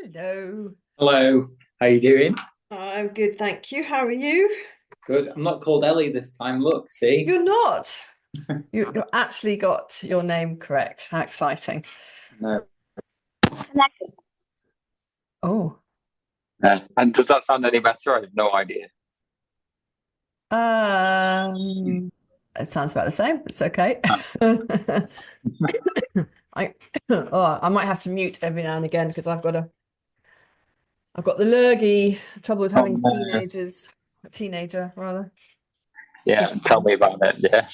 Hello. Hello, how you doing? I'm good, thank you. How are you? Good. I'm not called Ellie this time. Look, see? You're not. You actually got your name correct. How exciting. No. Oh, And does that sound any better? I have no idea. it sounds about the same. It's okay. Uh, I I might have to mute every now and again because I've got the lurgy, trouble with having no. a teenager rather. Yeah, Just tell me about it. Yeah,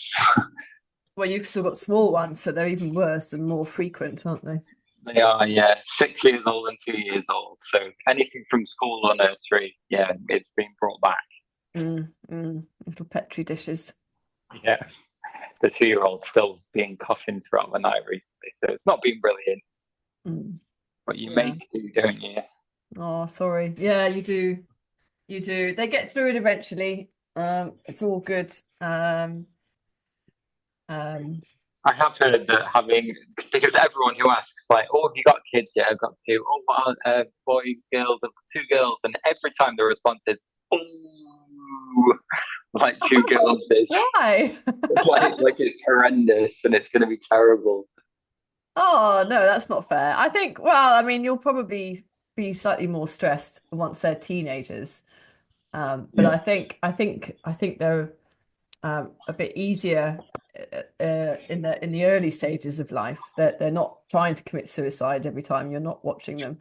well, you've still got small ones, so they're even worse and more frequent, aren't they? they are. Yeah, 6 years old and 2 years old. So anything from school or nursery, yeah, it's been brought back. Little petri dishes. Yeah, the 2 year old still being coughing throughout the night recently. So it's not been brilliant, Mm, but you yeah. make do, don't you? Oh, sorry. Yeah, you do. You do. They get through it eventually. It's all good. Um, I have heard that having because everyone who asks like, "Oh, have you got kids?" Yeah, I've got two. Oh, what are boys, girls? I've got two girls, and every time the response is, "Oh," like two girls is why? like it's horrendous and it's going to be terrible. Oh, no, that's not fair. I think, well, I mean, you'll probably be slightly more stressed once they're teenagers. But Yeah, I think they're a bit easier in the early stages of life. That they're not trying to commit suicide every time you're not watching them.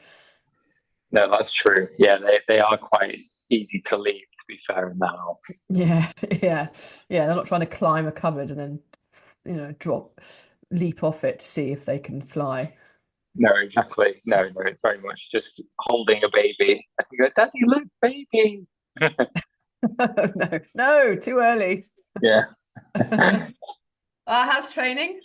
no, that's true. Yeah, they are quite easy to leave. To be fair, in that house. Yeah, yeah, yeah. They're not trying to climb a cupboard and then, leap off it to see if they can fly. No, exactly. No, it's very much just holding a baby. I can go, "Daddy, look, baby." No, no, too early. Yeah. How's training?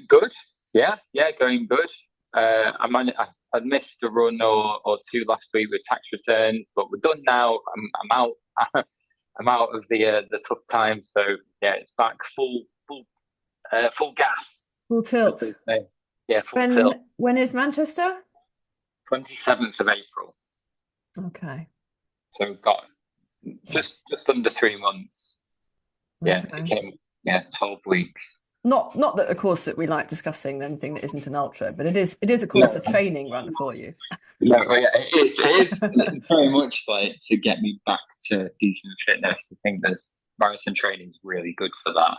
Good. Yeah, going good. I missed a run or two last week with tax returns, but we're done now. I'm out. I'm out of the tough time. So yeah, it's back full gas, Full as they tilt. say. Yeah, full tilt. When is Manchester? 27th of April. Okay. So we've got just under 3 months. Yeah, it Okay. came. Yeah, 12 weeks. Not that, of course, that we like discussing anything that isn't an ultra, but it is, of course, a training run for you. No, yeah, it's very much like to get me back to decent fitness. I think there's marathon training is really good for that.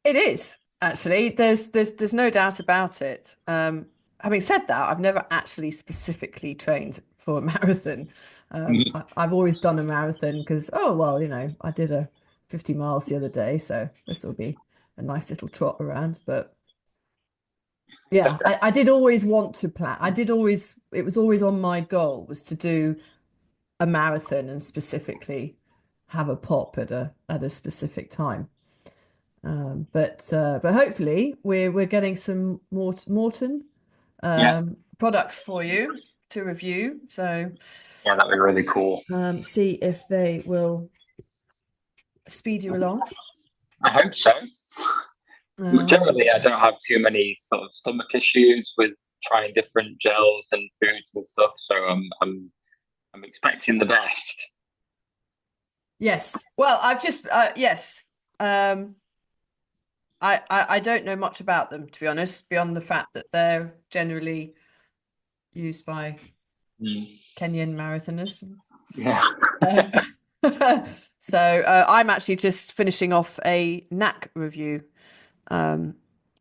It is actually. There's no doubt about it. Having said that, I've never actually specifically trained for a marathon. I've always done a marathon because, oh well, I did a 50 miles the other day, so this will be a nice little trot around. But yeah, I did always want to plan. It was always on my goal was to do a marathon and specifically have a pop at a specific time. But hopefully we're getting some Morton Yeah, products for you to review. So yeah, that'd be really cool. see if they will speed you along. I hope so. Um, Generally, I don't have too many sort of stomach issues with trying different gels and foods and stuff, so I'm expecting the best. yes. Well, I've just yes. Um, I don't know much about them, to be honest, beyond the fact that they're generally used by Mm. Kenyan marathoners. Yeah. Um, so I'm actually just finishing off a knack review, um,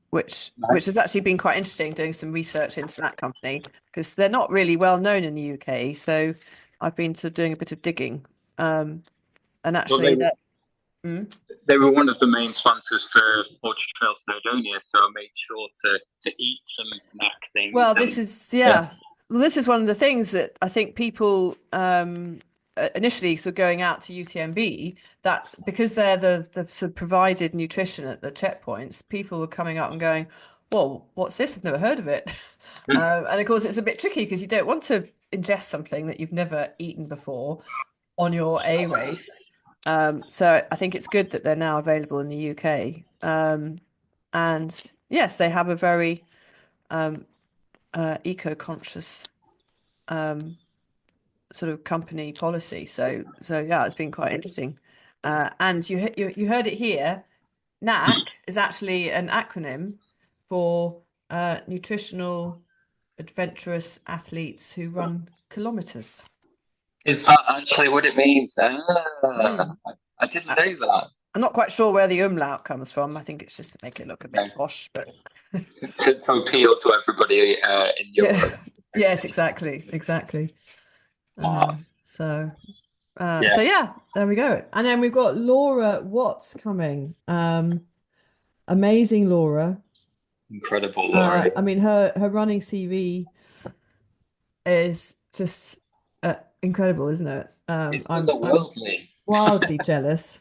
which has Nice. actually been quite interesting doing some research into that company because they're not really well known in the UK. So I've been sort of doing a bit of digging, and Well, actually that. Mm. they were one of the main sponsors for Ultra Trail Snowdonia, so I made sure to eat some knack things Well, and yeah. yeah. Well, this is one of the things that I think people initially sort of going out to UTMB that because they're the sort of provided nutrition at the checkpoints, people were coming up and going, "Well, what's this? I've never heard of it." And of course, it's a bit tricky because you don't want to ingest something that you've never eaten before on your A race. So I think it's good that they're now available in the UK. And yes, they have a very um, eco-conscious. sort of company policy. So yeah, it's been quite interesting. And you heard it here. NAC is actually an acronym for nutritional adventurous athletes who run kilometers. Is that actually what it means? I didn't know that. I'm not quite sure where the umlaut comes from. I think it's just to make it look a bit posh, but to appeal to everybody in Europe. Yes, exactly. So yeah, there we go. And then we've got Laura Watts coming. Amazing Laura. Incredible, Laura. I mean, her running CV is just incredible, isn't it? It's otherworldly. Wildly jealous.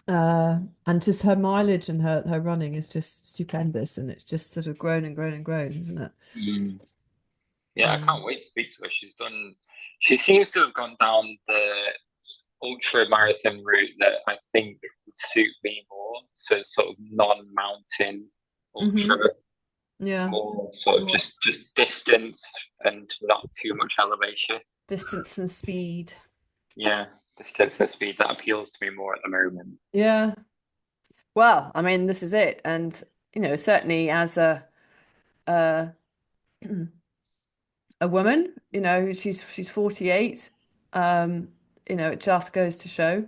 And just her mileage and her running is just stupendous, and it's just sort of grown and grown and grown, isn't it? Yeah, I can't wait to speak to her. She seems to have gone down the ultra marathon route that I think would suit me more. So sort of non-mountain ultra. Yeah. More sort of just distance and not too much elevation. Distance and speed. Yeah, distance and speed, that appeals to me more at the moment. Yeah. Well, I mean, this is it. And, certainly as a woman, she's 48. It just goes to show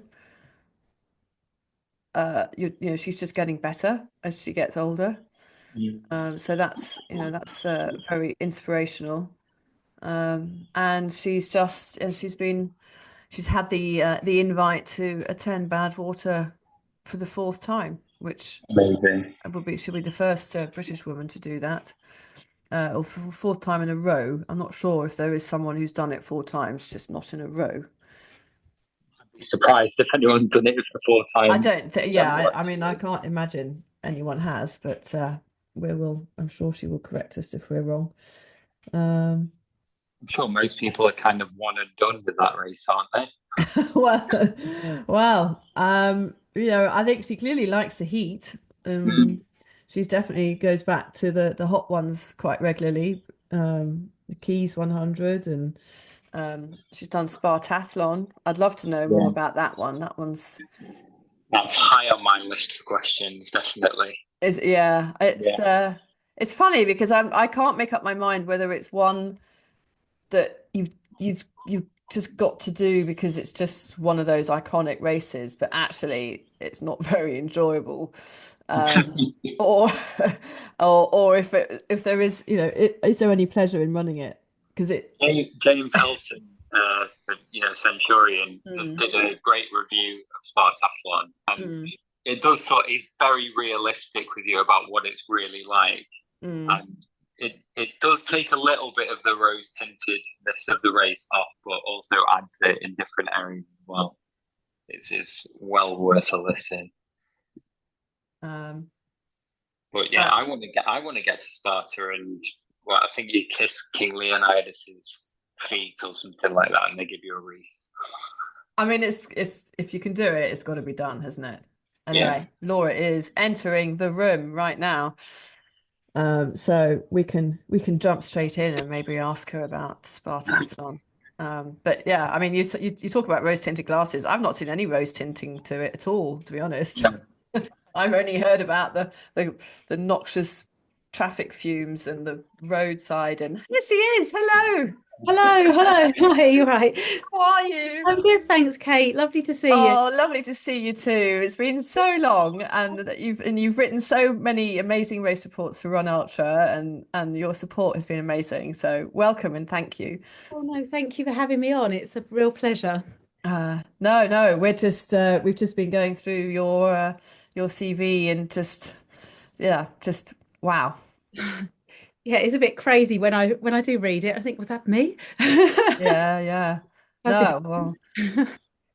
she's just getting better as she gets older. So that's very inspirational. And she's had the invite to attend Badwater for the 4th time, which amazing. She'll be the first British woman to do that, or 4th time in a row. I'm not sure if there is someone who's done it 4 times, just not in a row. I'd be surprised if anyone's done it for 4 times. I don't think. Yeah, I mean, I can't imagine anyone has, but I'm sure she will correct us if we're wrong. I'm sure most people are kind of one and done with that race, aren't they? well, I think she clearly likes the heat. She's definitely goes back to the hot ones quite regularly. The Keys 100, and she's done Spartathlon. I'd love to know more about that one. That's high on my list of questions, definitely. It's funny because I can't make up my mind whether it's one that you've just got to do because it's just one of those iconic races, but actually it's not very enjoyable, or if there is, is there any pleasure in running it? Because James Elson, Centurion, did a great review of Spartathlon, and it does it's very realistic with you about what it's really like, and it does take a little bit of the rose tintedness of the race off, but also adds it in different areas as well. It's well worth a listen. But yeah, I want to get to Sparta, and I think you kiss King Leonidas's feet or something like that, and they give you a wreath. I mean, it's if you can do it, it's got to be done, hasn't it? Anyway, Laura is entering the room right now. So we can jump straight in and maybe ask her about Spartathlon. But yeah, I mean, you talk about rose tinted glasses. I've not seen any rose tinting to it at all, to be honest. I've only heard about the noxious traffic fumes and the roadside. And here she is. Hello. Hi, you're right. How are you? I'm good, thanks, Kate. Lovely to see you. Oh, lovely to see you too. It's been so long, and you've written so many amazing race reports for RunUltra, and your support has been amazing. So welcome and thank you. Oh no, thank you for having me on. It's a real pleasure. No, we've just been going through your CV and just wow. Yeah, it's a bit crazy when I do read it. I think, was that me? Yeah. No, well,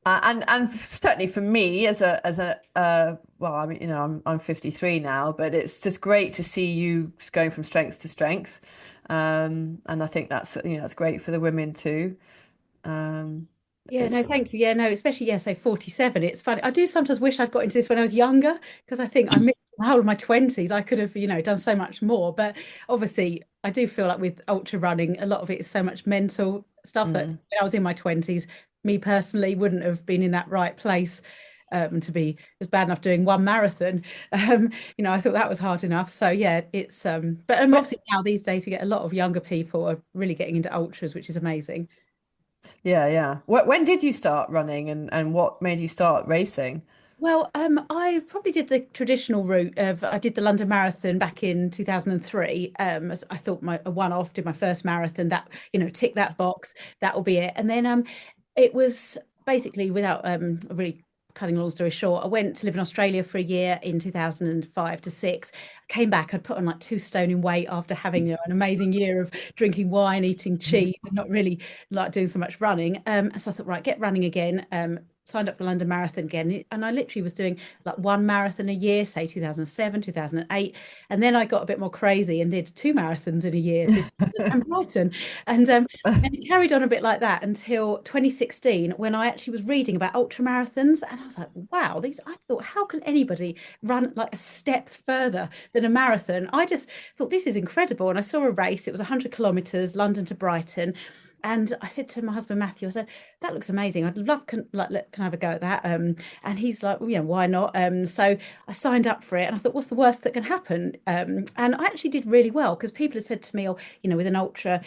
and certainly for me as a well, I mean, I'm 53 now, but it's just great to see you just going from strength to strength, and I think that's that's great for the women too. No, thank you. Yeah, no, especially so 47. It's funny. I do sometimes wish I'd got into this when I was younger, because I think I missed the whole of my 20s. I could have, done so much more. But obviously, I do feel like with ultra running, a lot of it is so much mental stuff that when I was in my 20s, me personally wouldn't have been in that right place to be. It was bad enough doing one marathon. I thought that was hard enough. So yeah, it's but obviously now these days we get a lot of younger people are really getting into ultras, which is amazing. Yeah. When did you start running, and what made you start racing? Well, I probably did the traditional route of I did the London Marathon back in 2003. As I thought a one-off, did my first marathon, that, tick that box, that will be it. And then it was basically without really cutting a long story short, I went to live in Australia for a year in 2005 to 6. I came back, I'd put on like 2 stone in weight after having an amazing year of drinking wine, eating cheese, and not really like doing so much running. So I thought, right, get running again. Signed up for the London Marathon again, and I literally was doing like one marathon a year, say 2007, 2008, and then I got a bit more crazy and did 2 marathons in a year and Brighton, and it carried on a bit like that until 2016 when I actually was reading about ultra marathons, and I was like, wow, I thought, how can anybody run like a step further than a marathon? I just thought this is incredible, and I saw a race. It was 100 kilometers, London to Brighton. And I said to my husband Matthew, I said, "That looks amazing. I'd love can I have a go at that?" And he's like, "Well, why not?" So I signed up for it, and I thought, "What's the worst that can happen?" And I actually did really well because people had said to me, "Oh, with an ultra,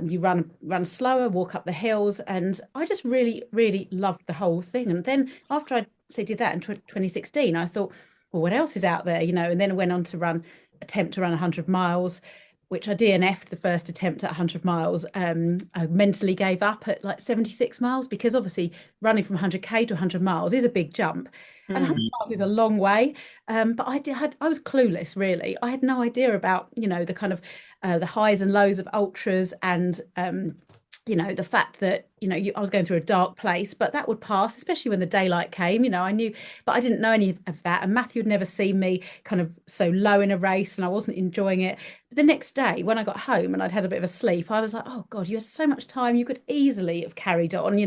you run slower, walk up the hills," and I just really, really loved the whole thing. And then after I did that in 2016, I thought, "Well, what else is out there?" And then I went on to attempt to run 100 miles, which I DNF'd the first attempt at 100 miles. I mentally gave up at like 76 miles because obviously running from 100k to 100 miles is a big jump. And 100 miles is a long way. But I was clueless, really. I had no idea about, the kind of the highs and lows of ultras and the fact that I was going through a dark place, but that would pass, especially when the daylight came. I knew, but I didn't know any of that. And Matthew had never seen me kind of so low in a race, and I wasn't enjoying it. But the next day, when I got home and I'd had a bit of a sleep, I was like, oh God, you had so much time. You could easily have carried on.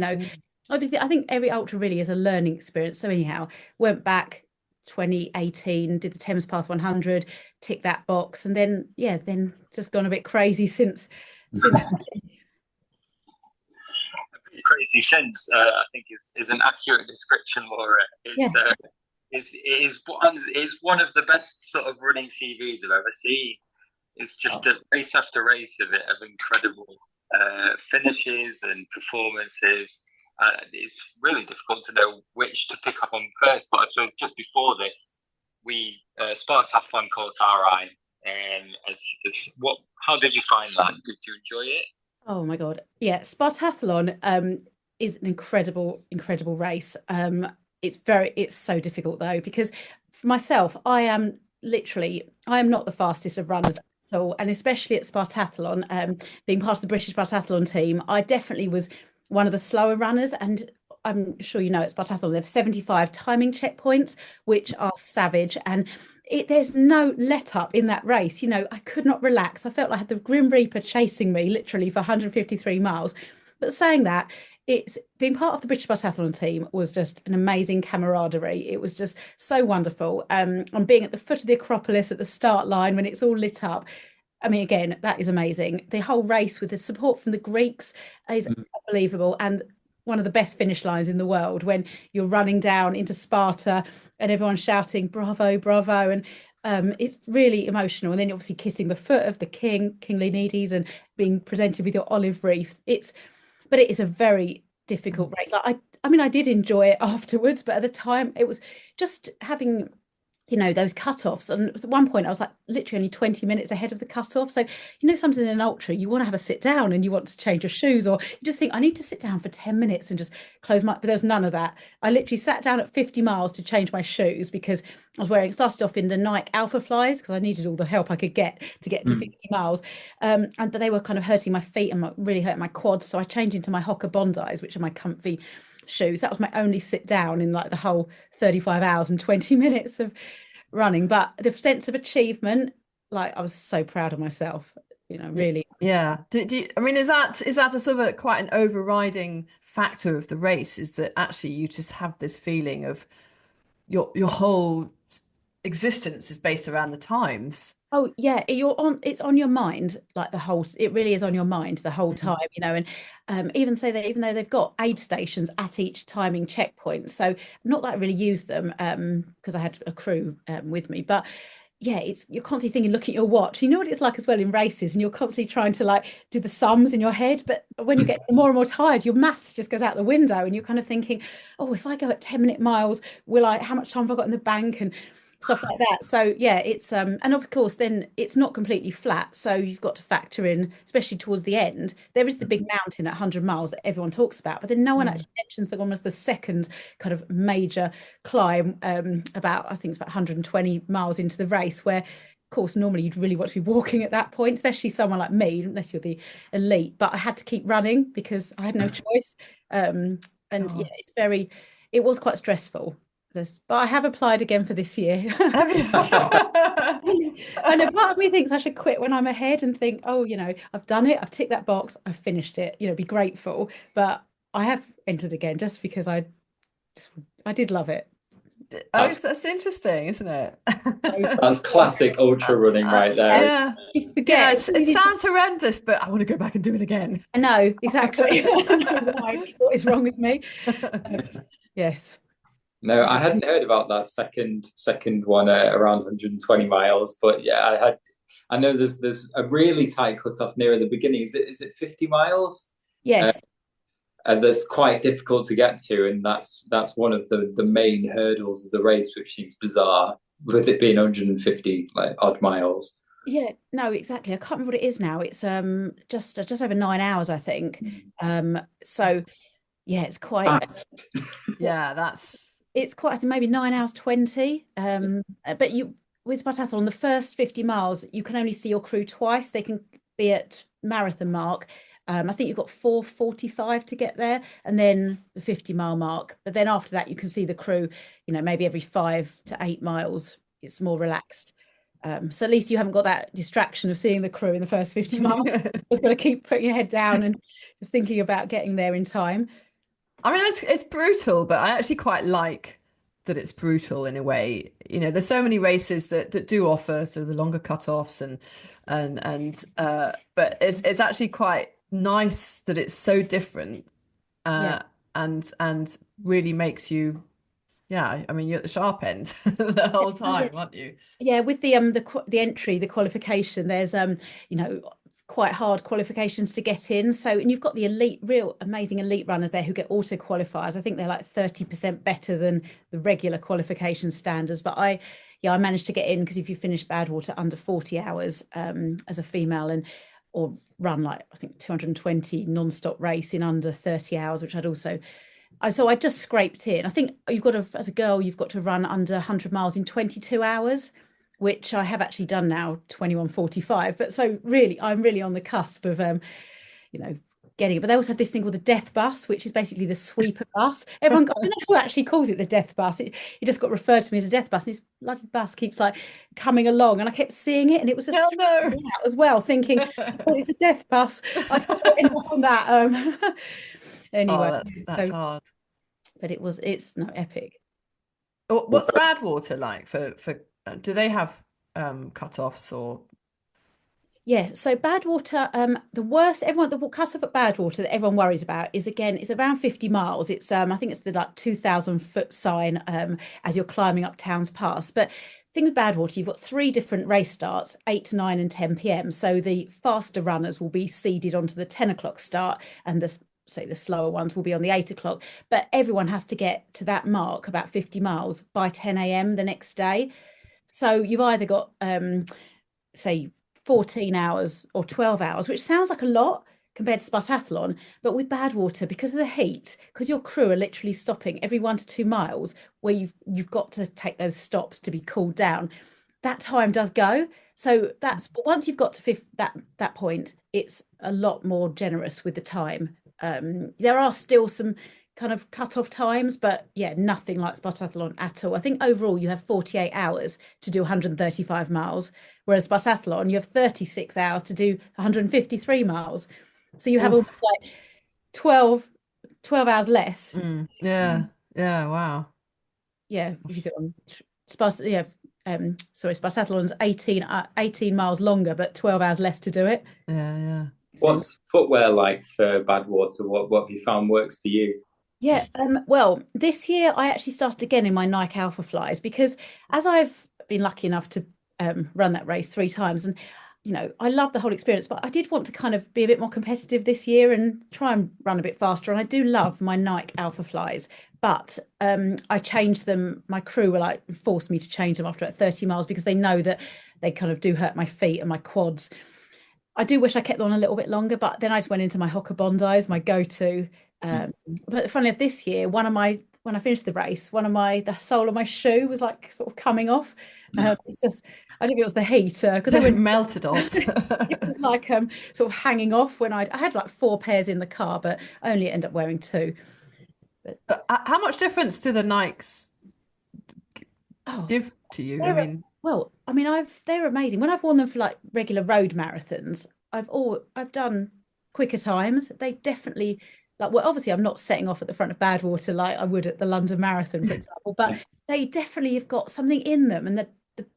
Obviously, I think every ultra really is a learning experience. So anyhow, went back 2018, did the Thames Path 100, tick that box, and then just gone a bit crazy since. Crazy since, I think is an accurate description, Laura. It is one of the best sort of running CVs I've ever seen. It's just a race after race of incredible finishes and performances. It's really difficult to know which to pick up on first, but I suppose just before this, Spartathlon caught our eye. And how did you find that? Did you enjoy it? Oh my God. Yeah. Spartathlon is an incredible, incredible race. It's so difficult though, because for myself, I am not the fastest of runners at all. And especially at Spartathlon, being part of the British Spartathlon team, I definitely was one of the slower runners. And I'm sure at Spartathlon, they have 75 timing checkpoints, which are savage. And there's no let up in that race. I could not relax. I felt like I had the Grim Reaper chasing me literally for 153 miles. But saying that, it's being part of the British Biathlon team was just an amazing camaraderie. It was just so wonderful. And being at the foot of the Acropolis at the start line when it's all lit up. I mean, again, that is amazing. The whole race with the support from the Greeks is unbelievable. And one of the best finish lines in the world when you're running down into Sparta and everyone's shouting bravo, bravo, and it's really emotional. And then you're obviously kissing the foot of the king, King Leonidas, and being presented with your olive wreath. But it is a very difficult race. Like I did enjoy it afterwards, but at the time it was just having those cut-offs, and at one point I was like literally only 20 minutes ahead of the cut-off. So something in an ultra, you want to have a sit down and you want to change your shoes, or you just think I need to sit down for 10 minutes and just close but there's none of that. I literally sat down at 50 miles to change my shoes because I was started off in the Nike Alpha Flies because I needed all the help I could get to 50 miles, but they were kind of hurting my feet and really hurting my quads, so I changed into my Hoka Bondis, which are my comfy shoes. That was my only sit down in like the whole 35 hours and 20 minutes of running. But the sense of achievement, like I was so proud of myself, really. Yeah. I mean, is that a sort of quite an overriding factor of the race, is that actually you just have this feeling of your whole existence is based around the times. Oh yeah, it's on your mind like it really is on your mind the whole time, and even say that even though they've got aid stations at each timing checkpoint, so not that I really use them because I had a crew with me, but yeah, you're constantly thinking, looking at your watch. You know what it's like as well in races, and you're constantly trying to like do the sums in your head. But when you get more and more tired, your maths just goes out the window, and you're kind of thinking, oh, if I go at 10-minute miles, how much time have I got in the bank and stuff like that. So yeah, it's and of course then it's not completely flat. So you've got to factor in, especially towards the end, there is the big mountain at 100 miles that everyone talks about, but then no one actually mentions the one was the second kind of major climb, about I think it's about 120 miles into the race, where of course normally you'd really want to be walking at that point, especially someone like me, unless you're the elite, but I had to keep running because I had no choice. And yeah, it was quite stressful. But I have applied again for this year. And a part of me thinks I should quit when I'm ahead and think, oh, I've done it, I've ticked that box, I've finished it, be grateful. But I have entered again just because I did love it. That's interesting, isn't it? That's classic ultra running right there. Yeah. Yeah, it sounds horrendous, but I want to go back and do it again. I know, exactly. What is wrong with me? Yes. No, I hadn't heard about that second one around 120 miles, but yeah, I know there's a really tight cutoff near the beginning. Is it 50 miles? Yes. That's quite difficult to get to, and that's one of the main hurdles of the race, which seems bizarre with it being 150 like odd miles. Yeah, no, exactly. I can't remember what it is now. It's just over 9 hours, I think. So yeah, it's quite it's quite, I think maybe 9 hours 20. But with Spartathlon, the first 50 miles, you can only see your crew twice. They can be at marathon mark. I think you've got 4:45 to get there, and then the 50-mile mark. But then after that, you can see the crew, maybe every 5 to 8 miles. It's more relaxed. So at least you haven't got that distraction of seeing the crew in the first 50 miles. Just got to keep putting your head down and just thinking about getting there in time. I mean, it's brutal, but I actually quite like that it's brutal in a way. There's so many races that do offer sort of the longer cutoffs but it's actually quite nice that it's so different, and really makes you, I mean, you're at the sharp end the whole time, aren't you? Yeah, with the qualification, there's quite hard qualifications to get in. So, and you've got the real amazing elite runners there who get auto qualifiers. I think they're like 30% better than the regular qualification standards. But I managed to get in because if you finish Badwater under 40 hours as a female or run like I think 220 non-stop race in under 30 hours, which so I just scraped in. I think as a girl, you've got to run under 100 miles in 22 hours. Which I have actually done now, 21:45. But so really, I'm really on the cusp of, getting it. But they also have this thing called the death bus, which is basically the sweeper bus. I don't know who actually calls it the death bus. It just got referred to me as a death bus. And this bloody bus keeps like coming along. And I kept seeing it. And it was just out as well, thinking, oh, it's the death bus. I can't get enough on that. Anyway. That's hard. But it's epic. What's Badwater like for do they have cut-offs or? Yeah, so Badwater, the cut-off at Badwater that everyone worries about is around 50 miles. It's I think it's the like 2,000-foot sign as you're climbing up Towns Pass. But the thing with Badwater, you've got 3 different race starts, 8, 9, and 10 p.m. So the faster runners will be seeded onto the 10 o'clock start, and the slower ones will be on the 8 o'clock. But everyone has to get to that mark, about 50 miles, by 10 a.m. the next day. So you've either got, say, 14 hours or 12 hours, which sounds like a lot compared to Spartathlon. But with Badwater, because of the heat, because your crew are literally stopping every 1 to 2 miles, where you've got to take those stops to be cooled down, that time does go. So but once you've got to that point, it's a lot more generous with the time. There are still some kind of cut-off times, but yeah, nothing like Spartathlon at all. I think overall you have 48 hours to do 135 miles, whereas Spartathlon you have 36 hours to do 153 miles. So you have almost like 12 hours less. Yeah, wow. Yeah, if you sit on Spartathlon, Spartathlon's 18 miles longer, but 12 hours less to do it. Yeah. What's footwear like for Badwater? What have you found works for you? Yeah, well, this year I actually started again in my Nike Alpha Flies, because as I've been lucky enough to run that race 3 times, and I love the whole experience, but I did want to kind of be a bit more competitive this year and try and run a bit faster. And I do love my Nike Alpha Flies, but I changed them. My crew were like, forced me to change them after about 30 miles, because they know that they kind of do hurt my feet and my quads. I do wish I kept on a little bit longer, but then I just went into my Hoka Bondis, my go-to. But funny enough, this year, when I finished the race, the sole of my shoe was like sort of coming off. It's just, I don't think it was the heat, because it melted off. It was like sort of hanging off when I had like 4 pairs in the car, but I only ended up wearing 2. But how much difference do the Nikes give to you? They're amazing. When I've worn them for like regular road marathons, I've done quicker times. They definitely, like, well, obviously I'm not setting off at the front of Badwater like I would at the London Marathon, for example, but they definitely have got something in them, and the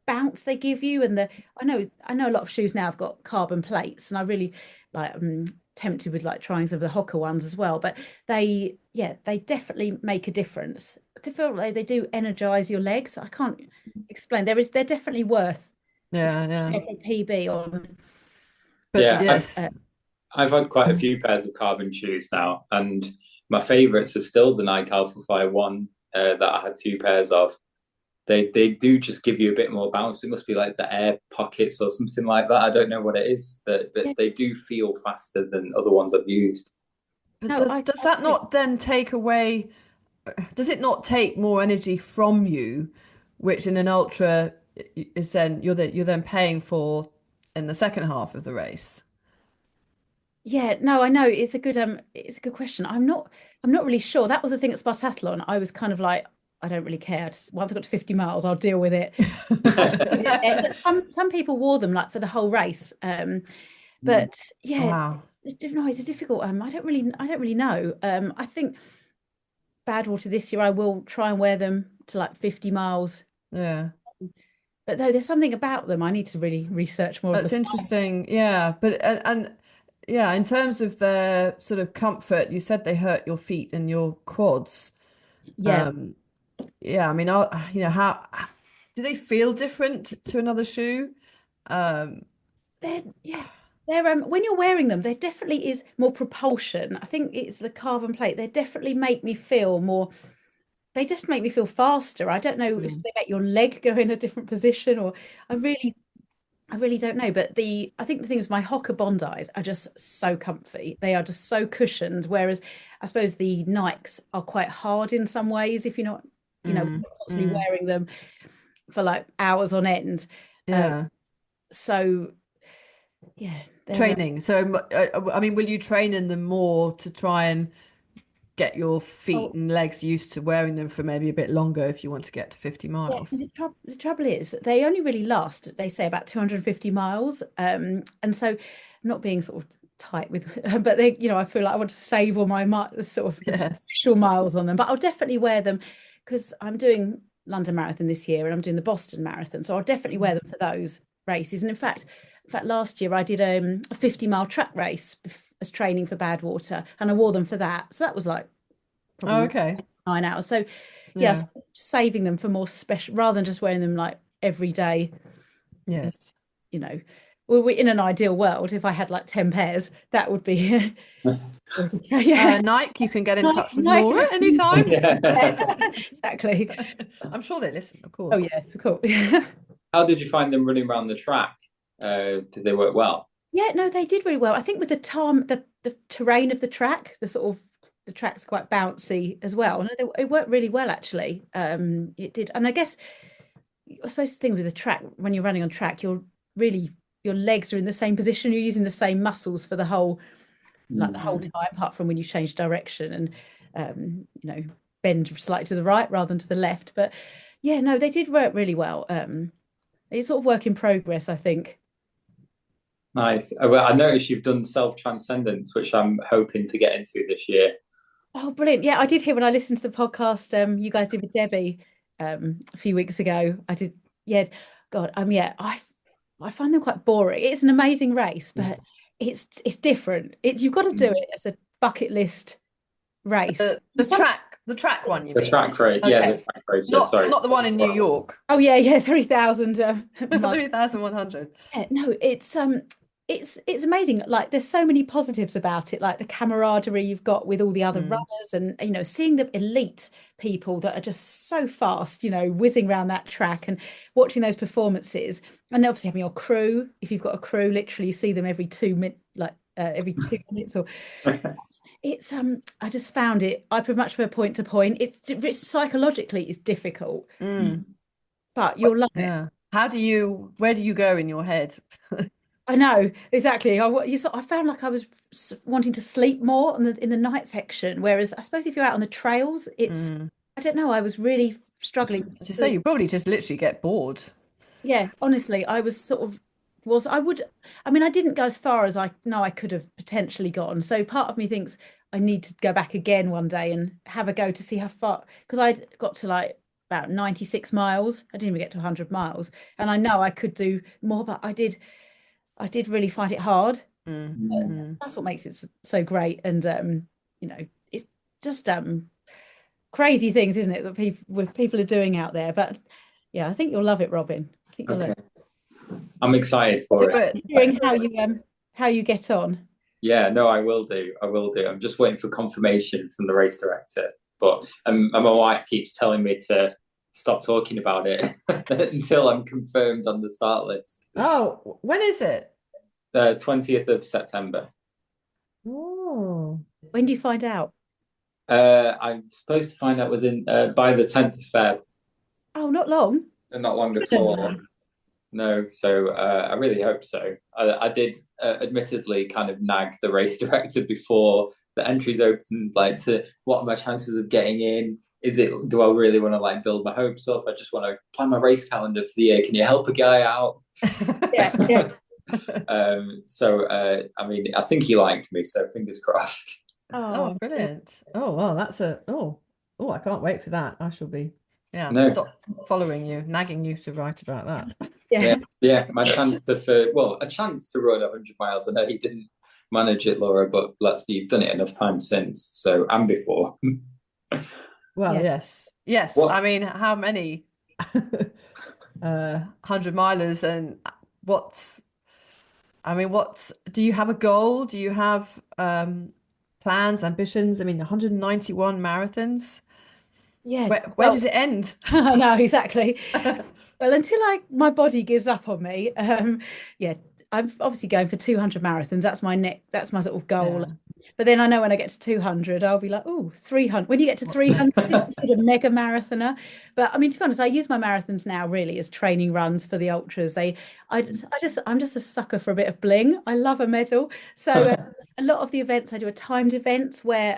bounce they give you, and I know a lot of shoes now have got carbon plates, and I really like tempted with like trying some of the Hoka ones as well, but they definitely make a difference. They feel like they do energize your legs. I can't explain. They're definitely worth different PB on. But yes, I've had quite a few pairs of carbon shoes now, and my favorites are still the Nike Alpha Fly 1 that I had 2 pairs of. They do just give you a bit more bounce. It must be like the air pockets or something like that. I don't know what it is, but they do feel faster than other ones I've used. But does that not then take away? Does it not take more energy from you, which in an ultra is then you're then paying for in the second half of the race? Yeah, no, I know it's a good question. I'm not really sure. That was the thing at Spartathlon. I was kind of like, I don't really care. Once I got to 50 miles, I'll deal with it. But some people wore them like for the whole race. But yeah, wow. It's difficult. I don't really know. I think Badwater this year, I will try and wear them to like 50 miles. Yeah. But though there's something about them, I need to really research more. That's interesting. Yeah, but and yeah, in terms of their sort of comfort, you said they hurt your feet and your quads. Yeah. Yeah, I mean, how do they feel different to another shoe? They're when you're wearing them, there definitely is more propulsion. I think it's the carbon plate. They definitely make me feel more. They just make me feel faster. I don't know if they make your leg go in a different position, or I really don't know. But I think the thing is, my Hoka Bondis are just so comfy. They are just so cushioned. Whereas I suppose the Nikes are quite hard in some ways, if you're not, constantly wearing them for like hours on end. Yeah. So yeah. Training. So I mean, will you train in them more to try and get your feet and legs used to wearing them for maybe a bit longer if you want to get to 50 miles? Yeah, the trouble is they only really last, they say, about 250 miles. And so not being sort of tight with, but they, I feel like I want to save all my sort of special miles on them. But I'll definitely wear them because I'm doing London Marathon this year and I'm doing the Boston Marathon. So I'll definitely wear them for those races. And in fact, last year I did a 50-mile track race as training for Badwater, and I wore them for that. So that was like probably 9 hours. So yeah, saving them for more special rather than just wearing them like every day. Yes. Well, in an ideal world, if I had like 10 pairs, that would be Nike, you can get in touch with Laura anytime. Exactly. I'm sure they listen, of course. Oh yeah, of course. How did you find them running around the track? Did they work well? Yeah, no, they did really well. I think with the terrain of the track, the track's quite bouncy as well. And it worked really well, actually. It did. And I guess, I suppose the thing with the track, when you're running on track, your legs are in the same position. You're using the same muscles for the whole time, apart from when you change direction and, bend slightly to the right rather than to the left. But yeah, no, they did work really well. It's sort of work in progress, I think. Nice. Well, I noticed you've done self-transcendence, which I'm hoping to get into this year. Oh, brilliant. Yeah, I did hear when I listened to the podcast you guys did with Debbie a few weeks ago. I did, yeah, God, yeah, I find them quite boring. It's an amazing race, but it's different. You've got to do it as a bucket list race. The track one, you The mean? track race, yeah, Okay. the track race. Yeah, Not sorry. the one in New York. Oh yeah, 3,000 3,100. Yeah, no, it's amazing. Like there's so many positives about it, like the camaraderie you've got with all the other runners, and seeing the elite people that are just so fast, whizzing around that track and watching those performances, and obviously having your crew. If you've got a crew, literally you see them every 2 minutes, like every 2 minutes, or it's I just found it. I much prefer point to point. It's psychologically it's difficult, but you'll love it. Yeah. Where do you go in your head? I know exactly. I found like I was wanting to sleep more in the night section, whereas I suppose if you're out on the trails, it's I don't know. I was really struggling to As you say, sleep. you probably just literally get bored. Yeah, honestly, I was sort of was I would. I mean, I didn't go as far as I know I could have potentially gone. So part of me thinks I need to go back again one day and have a go to see how far, because I got to like about 96 miles. I didn't even get to 100 miles, and I know I could do more, but I did really find it hard. That's what makes it so great. And it's just crazy things, isn't it, that people are doing out there. But yeah, I think you'll love it, Robin. I think you'll love it. I'm excited for it. Hearing how you get on. Yeah, no, I will do. I will do. I'm just waiting for confirmation from the race director. But and my wife keeps telling me to stop talking about it until I'm confirmed on the start list. Oh, when is it? The 20th of September. Oh. When do you find out? I'm supposed to find out by the 10th of Feb. Oh, not long. Not long at all. No, so I really hope so. I did admittedly kind of nag the race director before the entries opened, like, to what are my chances of getting in? Do I really want to like build my hopes up? I just want to plan my race calendar for the year. Can you help a guy out? Yeah. So I mean, I think he liked me, so fingers crossed. Oh, brilliant. Oh, well, I can't wait for that. I shall be stop following you, nagging you to write about that. Yeah, my chance a chance to run 100 miles. I know he didn't manage it, Laura, but you've done it enough times since, so, and before. Well, yes. What? I mean, how many 100 milers, and what do you have a goal? Do you have plans, ambitions? I mean, 191 marathons. Yeah. Where does it end? I know, exactly. Well, until my body gives up on me, yeah, I'm obviously going for 200 marathons. That's my sort of goal. Yeah. But then I know when I get to 200, I'll be like, oh, 300. When you get to 300, you're a mega marathoner. But I mean, to be honest, I use my marathons now really as training runs for the ultras. I'm just a sucker for a bit of bling. I love a medal. So a lot of the events I do are timed events where,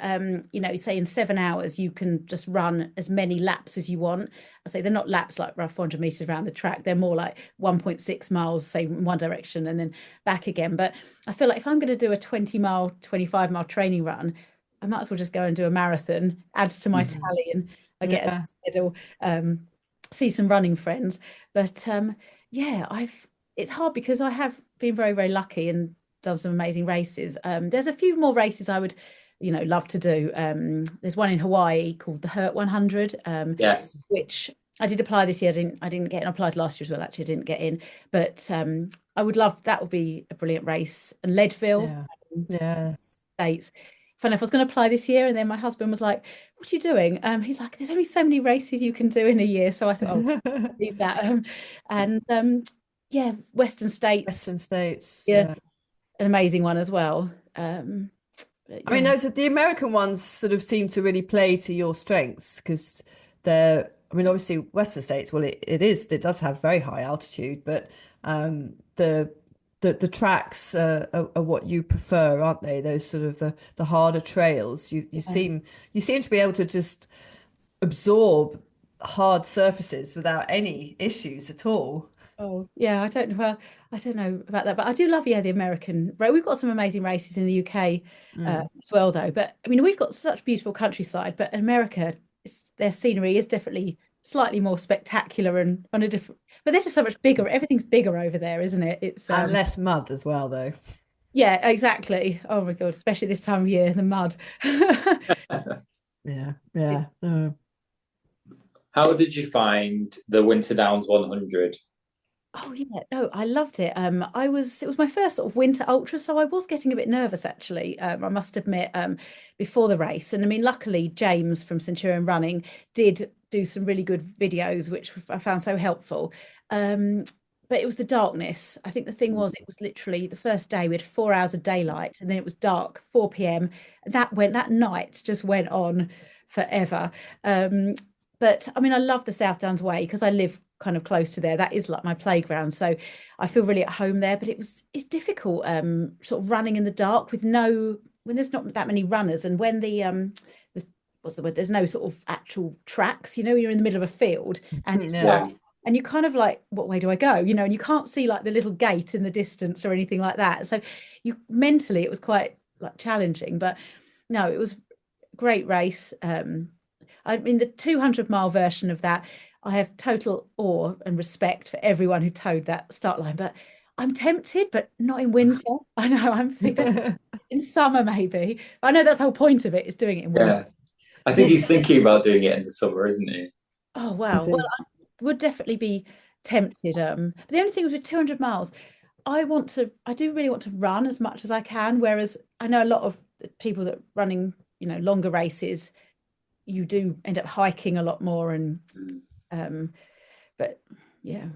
say in 7 hours, you can just run as many laps as you want. I say they're not laps like 400 meters around the track. They're more like 1.6 miles, say in one direction and then back again. But I feel like if I'm going to do a 20-mile, 25-mile training run, I might as well just go and do a marathon, adds to my tally, and I get a medal, see some running friends. But it's hard because I have been very, very lucky and done some amazing races. There's a few more races I would love to do. There's one in Hawaii called the Hurt 100, yes, which I did apply this year. I didn't get in. I applied last year as well. Actually, I didn't get in, but I would love that. Would be a brilliant race. And Leadville, States. Funny enough, I was going to apply this year, and then my husband was like, "What are you doing?" He's like, "There's only so many races you can do in a year." So I thought, "Oh, leave that." Western States, yeah, an amazing one as well. I mean, the American ones sort of seem to really play to your strengths because obviously Western States, well, it does have very high altitude, but the tracks are what you prefer, aren't they? Those sort of the harder trails. You seem to be able to just absorb hard surfaces without any issues at all. Oh yeah, I don't know about that, but I do love the American. We've got some amazing races in the UK as well, though. But I mean, we've got such beautiful countryside, but America, their scenery is definitely slightly more spectacular and on a different, but they're just so much bigger. Everything's bigger over there, isn't it? It's And less mud as well, though. yeah, exactly. Oh my God, especially this time of year, the mud. Yeah, yeah. No. How did you find the Winter Downs 100? Oh yeah, no, I loved it. It was my first sort of winter ultra, so I was getting a bit nervous actually. I must admit, before the race. And I mean, luckily James from Centurion Running did do some really good videos, which I found so helpful. But it was the darkness. I think the thing was, it was literally the first day we had 4 hours of daylight, and then it was dark, 4 p.m. That night just went on forever. But I mean, I love the South Downs Way because I live kind of close to there. That is like my playground, so I feel really at home there. But it's difficult, sort of running in the dark with when there's not that many runners, and when what's the word? There's no sort of actual tracks. You know, you're in the middle of a field and it's dark, and you kind of like, what way do I go? You know, and you can't see like the little gate in the distance or anything like that. So you mentally, it was quite like challenging, but no, it was a great race. I mean, the 200-mile version of that, I have total awe and respect for everyone who towed that start line, but I'm tempted, but not in winter. I know, I'm thinking in summer maybe. I know that's the whole point of it, is doing it in winter. Yeah, I think he's thinking about doing it in the summer, isn't he? Oh wow. Well, I would definitely be tempted. But the only thing with 200 miles, I do really want to run as much as I can. Whereas I know a lot of people that running, longer races, you do end up hiking a lot more, and but yeah,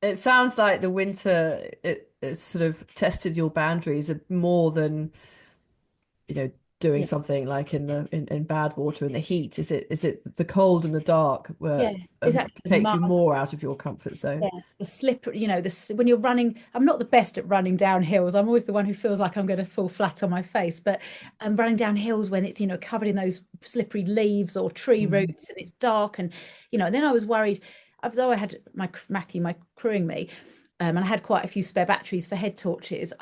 it sounds like the winter it sort of tested your boundaries more than doing something like in Badwater in the heat. Is it the cold and the dark where exactly takes you more out of your comfort zone? Yeah, the slip, when you're running, I'm not the best at running down hills. I'm always the one who feels like I'm going to fall flat on my face, but I'm running down hills when it's, covered in those slippery leaves or tree roots, and it's dark. And, then I was worried, although I had Matthew, my crewing me, and I had quite a few spare batteries for head torches.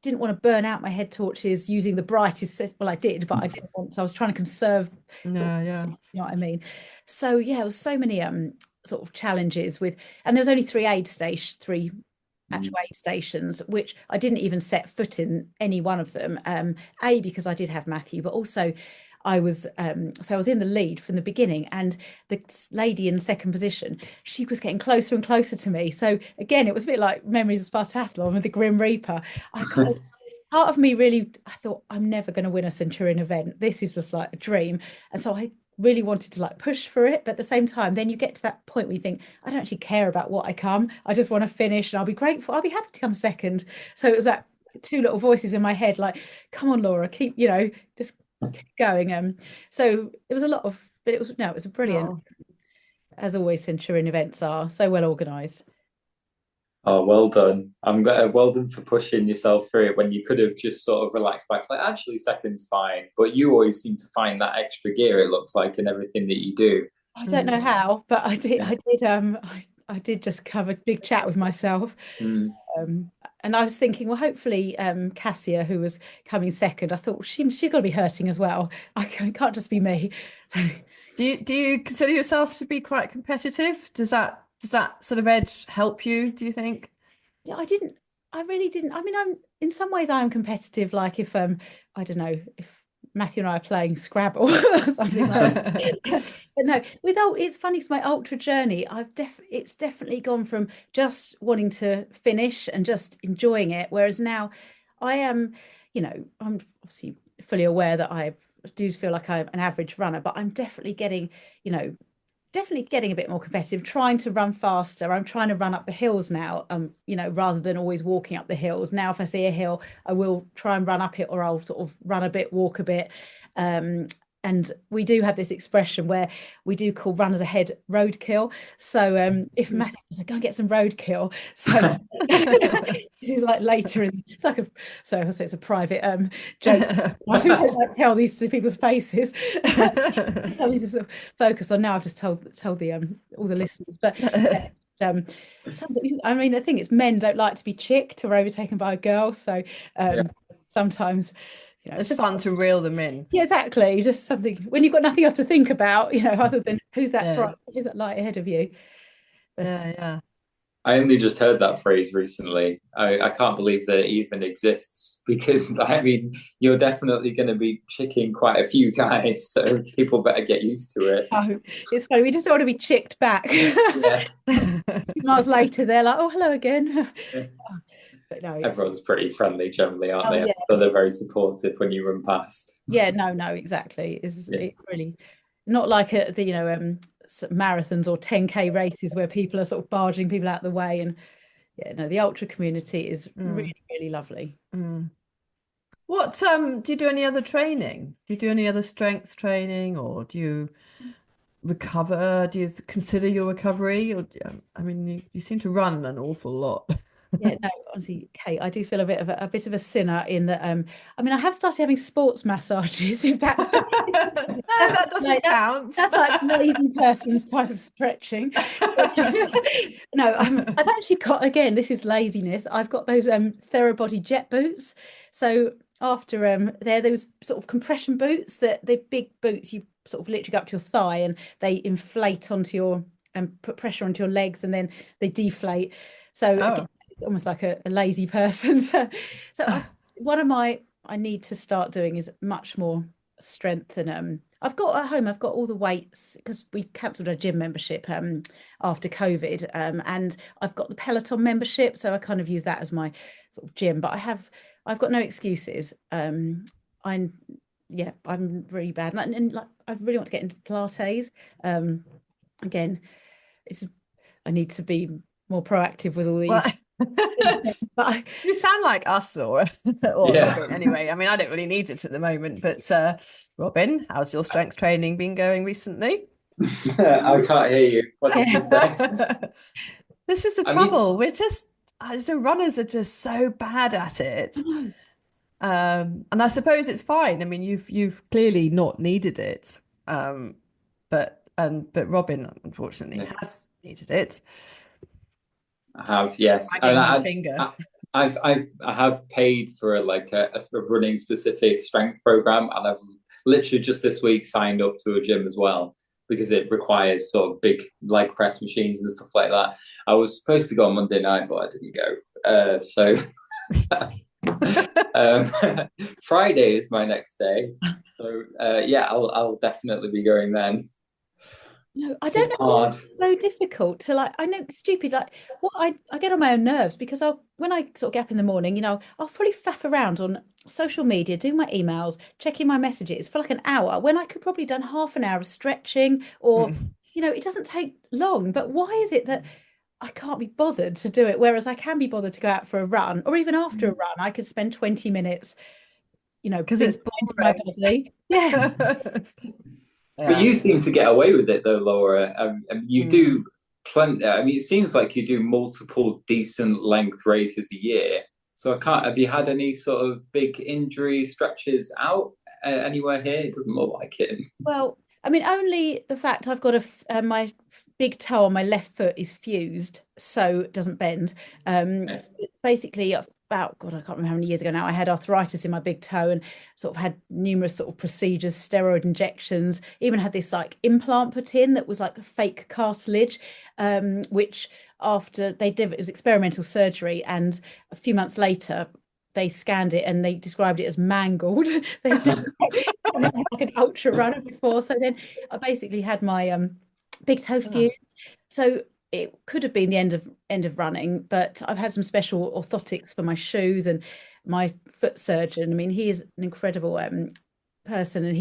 Didn't want to burn out my head torches using the brightest. Well, I did, but I didn't want. So I was trying to conserve. You know what I mean? So yeah, it was so many sort of challenges and there was only three actual aid stations, which I didn't even set foot in any one of them. Because I did have Matthew, but also I was in the lead from the beginning, and the lady in second position, she was getting closer and closer to me. So again, it was a bit like Memories of Spartathlon with the Grim Reaper. Part of me really, I thought, I'm never going to win a Centurion event. This is just like a dream. And so I really wanted to like push for it, but at the same time, then you get to that point where you think, I don't actually care about what I come. I just want to finish, and I'll be grateful. I'll be happy to come second. So it was that two little voices in my head, like, come on, Laura, keep, just going. So it was a lot of, but it was a brilliant, as always, Centurion events are so well organized. Oh, well done. I'm well done for pushing yourself through it when you could have just sort of relaxed back, like, actually second's fine, but you always seem to find that extra gear, it looks like, in everything that you do. I don't know how, but I did just have a big chat with myself. And I was thinking, well, hopefully Cassia, who was coming second, I thought she's got to be hurting as well. It can't just be me. So do you consider yourself to be quite competitive? Does that sort of edge help you, do you think? Yeah, I really didn't. I mean, in some ways I am competitive, like if I don't know, if Matthew and I are playing Scrabble or something like that. But no, it's funny, because my ultra journey, it's definitely gone from just wanting to finish and just enjoying it, whereas now I am, I'm obviously fully aware that I do feel like I'm an average runner, but I'm definitely getting a bit more competitive, trying to run faster. I'm trying to run up the hills now, rather than always walking up the hills. Now, if I see a hill, I will try and run up it, or I'll sort of run a bit, walk a bit. And we do have this expression where we do call runners ahead roadkill. So if Matthew was like, go and get some roadkill. So this is like later it's like it's a private joke. I don't like tell these to people's faces. Something to sort of focus on. Now I've just told the all the listeners. But I mean, I think it's men don't like to be chicked or overtaken by a girl. So sometimes It's fun to reel them in. Yeah, exactly. Just something when you've got nothing else to think about, other than who's that light ahead of you. But, yeah. I only just heard that phrase recently. I can't believe that it even exists, because I mean, you're definitely going to be chicking quite a few guys, so people better get used to it. Oh, it's funny. We just don't want to be chicked back. Yeah. A few miles later, they're like, "Oh, hello again." Yeah. But no, Everyone's pretty friendly generally, aren't they? yeah. So they're very supportive when you run past. Yeah, no, exactly. It's really not like marathons or 10K races where people are sort of barging people out of the way. And the ultra community is really, really lovely. What do you do any other training? Do you do any other strength training, or do you recover? Do you consider your recovery? Or I mean, you seem to run an awful lot. Yeah, no, honestly, Kate, I do feel a bit of a sinner in that. I mean, I have started having sports massages. If that doesn't count. That's like lazy person's type of stretching. No, I've actually got, again, this is laziness. I've got those Therabody jet boots. So after they're those sort of compression boots, that the big boots you sort of literally go up to your thigh and they inflate onto your and put pressure onto your legs, and then they deflate. So again, it's almost like a lazy person. So one of I need to start doing is much more strength. And I've got at home, I've got all the weights because we cancelled our gym membership after COVID, and I've got the Peloton membership, so I kind of use that as my sort of gym. But I've got no excuses. I'm really bad, and like I really want to get into Pilates. Again, I need to be more proactive with all these. But you sound like us, or Robin, anyway. I mean, I don't really need it at the moment, but Robin, how's your strength training been going recently? I can't hear you. What did you say? This is the trouble. We're just the runners are just so bad at it. And I suppose it's fine. I mean, you've clearly not needed it, but Robin unfortunately has needed it. I have, yes. I have paid for a running specific strength program, and I've literally just this week signed up to a gym as well, because it requires sort of big leg press machines and stuff like that. I was supposed to go on Monday night, but I didn't go. So Friday is my next day. So I'll definitely be going then. No, I don't know. It's so difficult to I know it's stupid. Like what I get on my own nerves because when I sort of get up in the morning, I'll probably faff around on social media, doing my emails, checking my messages for like an hour when I could probably done half an hour of stretching, or it doesn't take long. But why is it that I can't be bothered to do it? Whereas I can be bothered to go out for a run, or even after a run, I could spend 20 minutes, because it's my body. Yeah. But you seem to get away with it though, Laura. You do plenty. I mean, it seems like you do multiple decent length races a year. So have you had any sort of big injury stretches out anywhere here? It doesn't look like it. Well, I mean, only the fact I've got my big toe on my left foot is fused, so it doesn't bend. So basically, about, God, I can't remember how many years ago now, I had arthritis in my big toe and sort of had numerous sort of procedures, steroid injections, even had this like implant put in that was like a fake cartilage, which after they did, it was experimental surgery. And a few months later, they scanned it and they described it as mangled. They did like an ultra runner before. So then I basically had my big toe fused. So it could have been the end of running, but I've had some special orthotics for my shoes, and my foot surgeon, I mean, he is an incredible person, and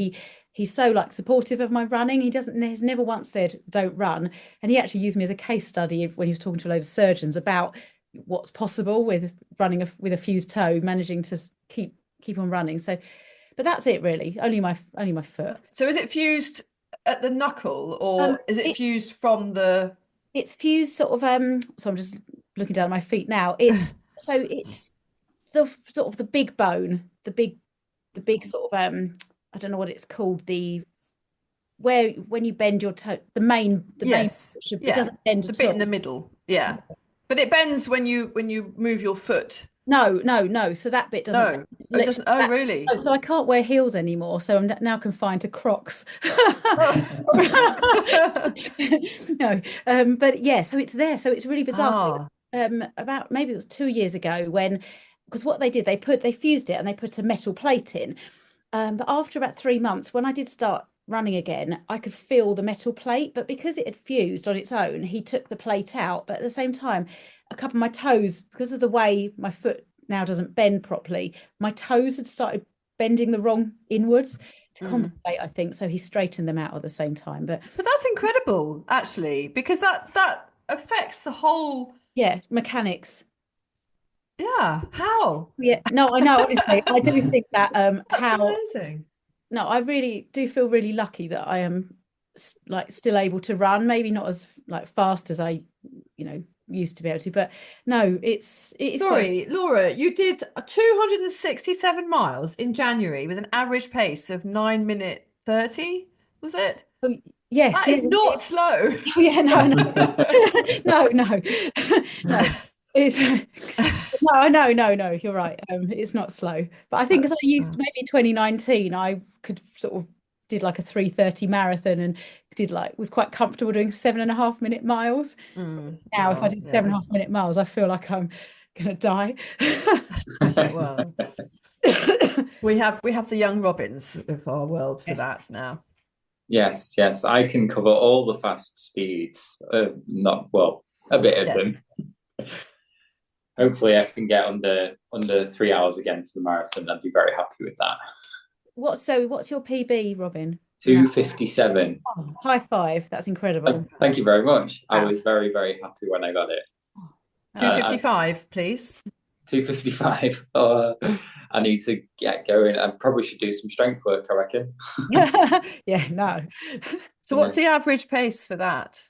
he's so like supportive of my running. He's never once said don't run, and he actually used me as a case study when he was talking to a load of surgeons about what's possible with running with a fused toe, managing to keep on running. So, but that's it really. Only my foot. So is it fused at the knuckle, or is it fused from the? It's fused sort of. So I'm just looking down at my feet now. It's the sort of the big bone, the big sort of I don't know what it's called. Where when you bend your toe, the main. It doesn't bend. The bit in the middle, yeah. But it bends when you move your foot No. So that bit doesn't. No, it doesn't. Oh, really? So I can't wear heels anymore. So I'm now confined to Crocs. Oh. No, but yeah, so it's there. So it's really bizarre. So, Ah. about maybe it was 2 years ago when, because what they did, they fused it and they put a metal plate in. But after about 3 months, when I did start running again, I could feel the metal plate, but because it had fused on its own, he took the plate out. But at the same time, a couple of my toes, because of the way my foot now doesn't bend properly, my toes had started bending the wrong inwards to compensate, I think. So he straightened them out at the same time. But that's incredible, actually, because that affects the whole. yeah, mechanics. Yeah, how? Yeah, no, I know, honestly, I do think that That's how amazing. no, I really do feel really lucky that I am like still able to run, maybe not as like fast as I, used to be able to, but no, it's quite. Sorry, Laura, you did 267 miles in January with an average pace of 9 minute 30, was it? Yes, That yeah, is not slow. yeah, no, no. No, it's no, you're right. It's not slow, but I think as I used maybe 2019, I could sort of did like a 3:30 marathon and was quite comfortable doing 7.5 minute miles. Now, if I do 7.5 minute miles, I feel like I'm gonna die. Well, we have the young Robins of our world for that now. Yes, I can cover all the fast speeds. Not well, a bit of them. Hopefully, I can get under 3 hours again for the marathon. I'd be very happy with that. What's your PB, Robin? 2:57. Oh, high five! That's incredible. Thank you very much. I was very, very happy when I got it. 2:55, please. 2:55. I need to get going. I probably should do some strength work, I reckon. Yeah, no. So what's the average pace for that?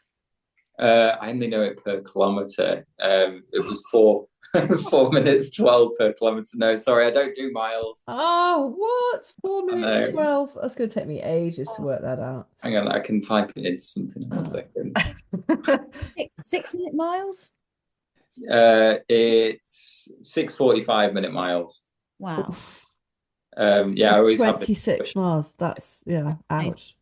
I only know it per kilometre. It was 4 minutes 12 per kilometre. No, sorry, I don't do miles. Oh, what? 4 minutes 12? That's going to take me ages to work that out. Hang on, I can type it into something in a second. 6 minute miles? It's 6:45 minute miles. Wow. I always 26 miles. That's ouch.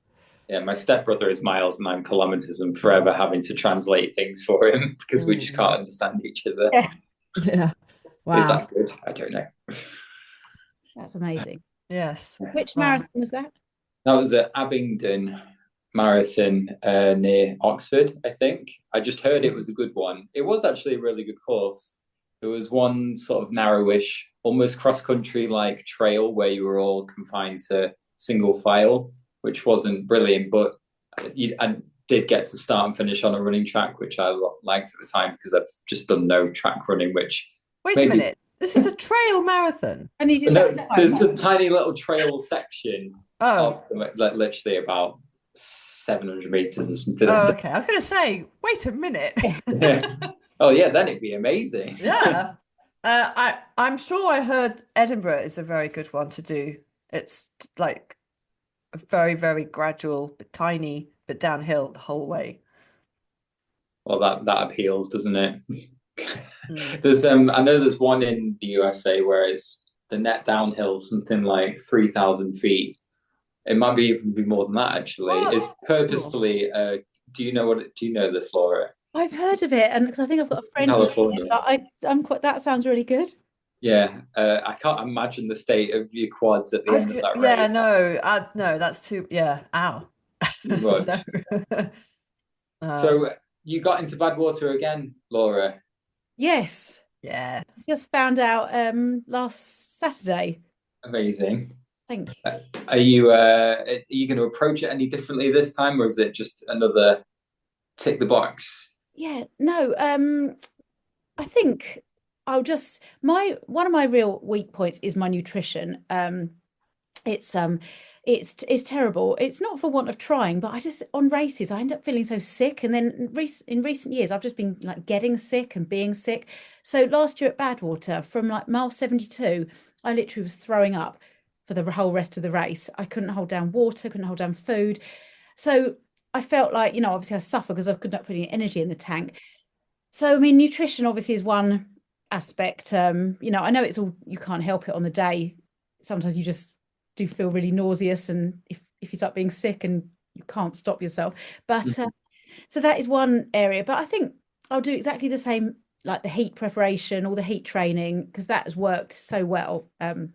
Yeah, my stepbrother is miles and I'm kilometers, and forever having to translate things for him because we just can't understand each other. Yeah. Wow. Is that good? I don't know. That's amazing. Yes. Which marathon was that? That was at Abingdon Marathon near Oxford, I think. I just heard it was a good one. It was actually a really good course. There was one sort of narrowish, almost cross-country like trail where you were all confined to single file, which wasn't brilliant, but I did get to start and finish on a running track, which I liked at the time because I've just done no track running, which... Wait a minute. This is a trail marathon. And you did there's a tiny little trail section of literally about 700 meters or something. Oh, okay. I was going to say, wait a minute. Yeah. Oh, yeah, then it'd be amazing. Yeah. I'm sure I heard Edinburgh is a very good one to do. It's like a very, very gradual, but tiny, but downhill the whole way. Well, that appeals, doesn't it? There's I know there's one in the USA where it's the net downhill something like 3,000 feet. It might even be more than that actually. Oh, it's purposefully. Do you know this, Laura? I've heard of it, and because I think I've got a friend. California. I'm quite. That sounds really good. Yeah, I can't imagine the state of your quads at the end of that race. Yeah, no, that's too. Yeah, ow. So you got into Badwater again, Laura? Yes. Yeah. Just found out last Saturday. Amazing. Thank you. Are you going to approach it any differently this time, or is it just another tick the box? Yeah. No. I think I'll just one of my real weak points is my nutrition. It's terrible. It's not for want of trying, but I just on races I end up feeling so sick, and then in recent years I've just been like getting sick and being sick. So last year at Badwater, from like mile 72, I literally was throwing up for the whole rest of the race. I couldn't hold down water, couldn't hold down food. So I felt like, obviously I suffer because I could not put any energy in the tank. So I mean, nutrition obviously is one aspect. You know, I know it's all, you can't help it on the day. Sometimes you just do feel really nauseous, and if you start being sick and you can't stop yourself. But so that is one area. But I think I'll do exactly the same, like the heat preparation, all the heat training, because that has worked so well the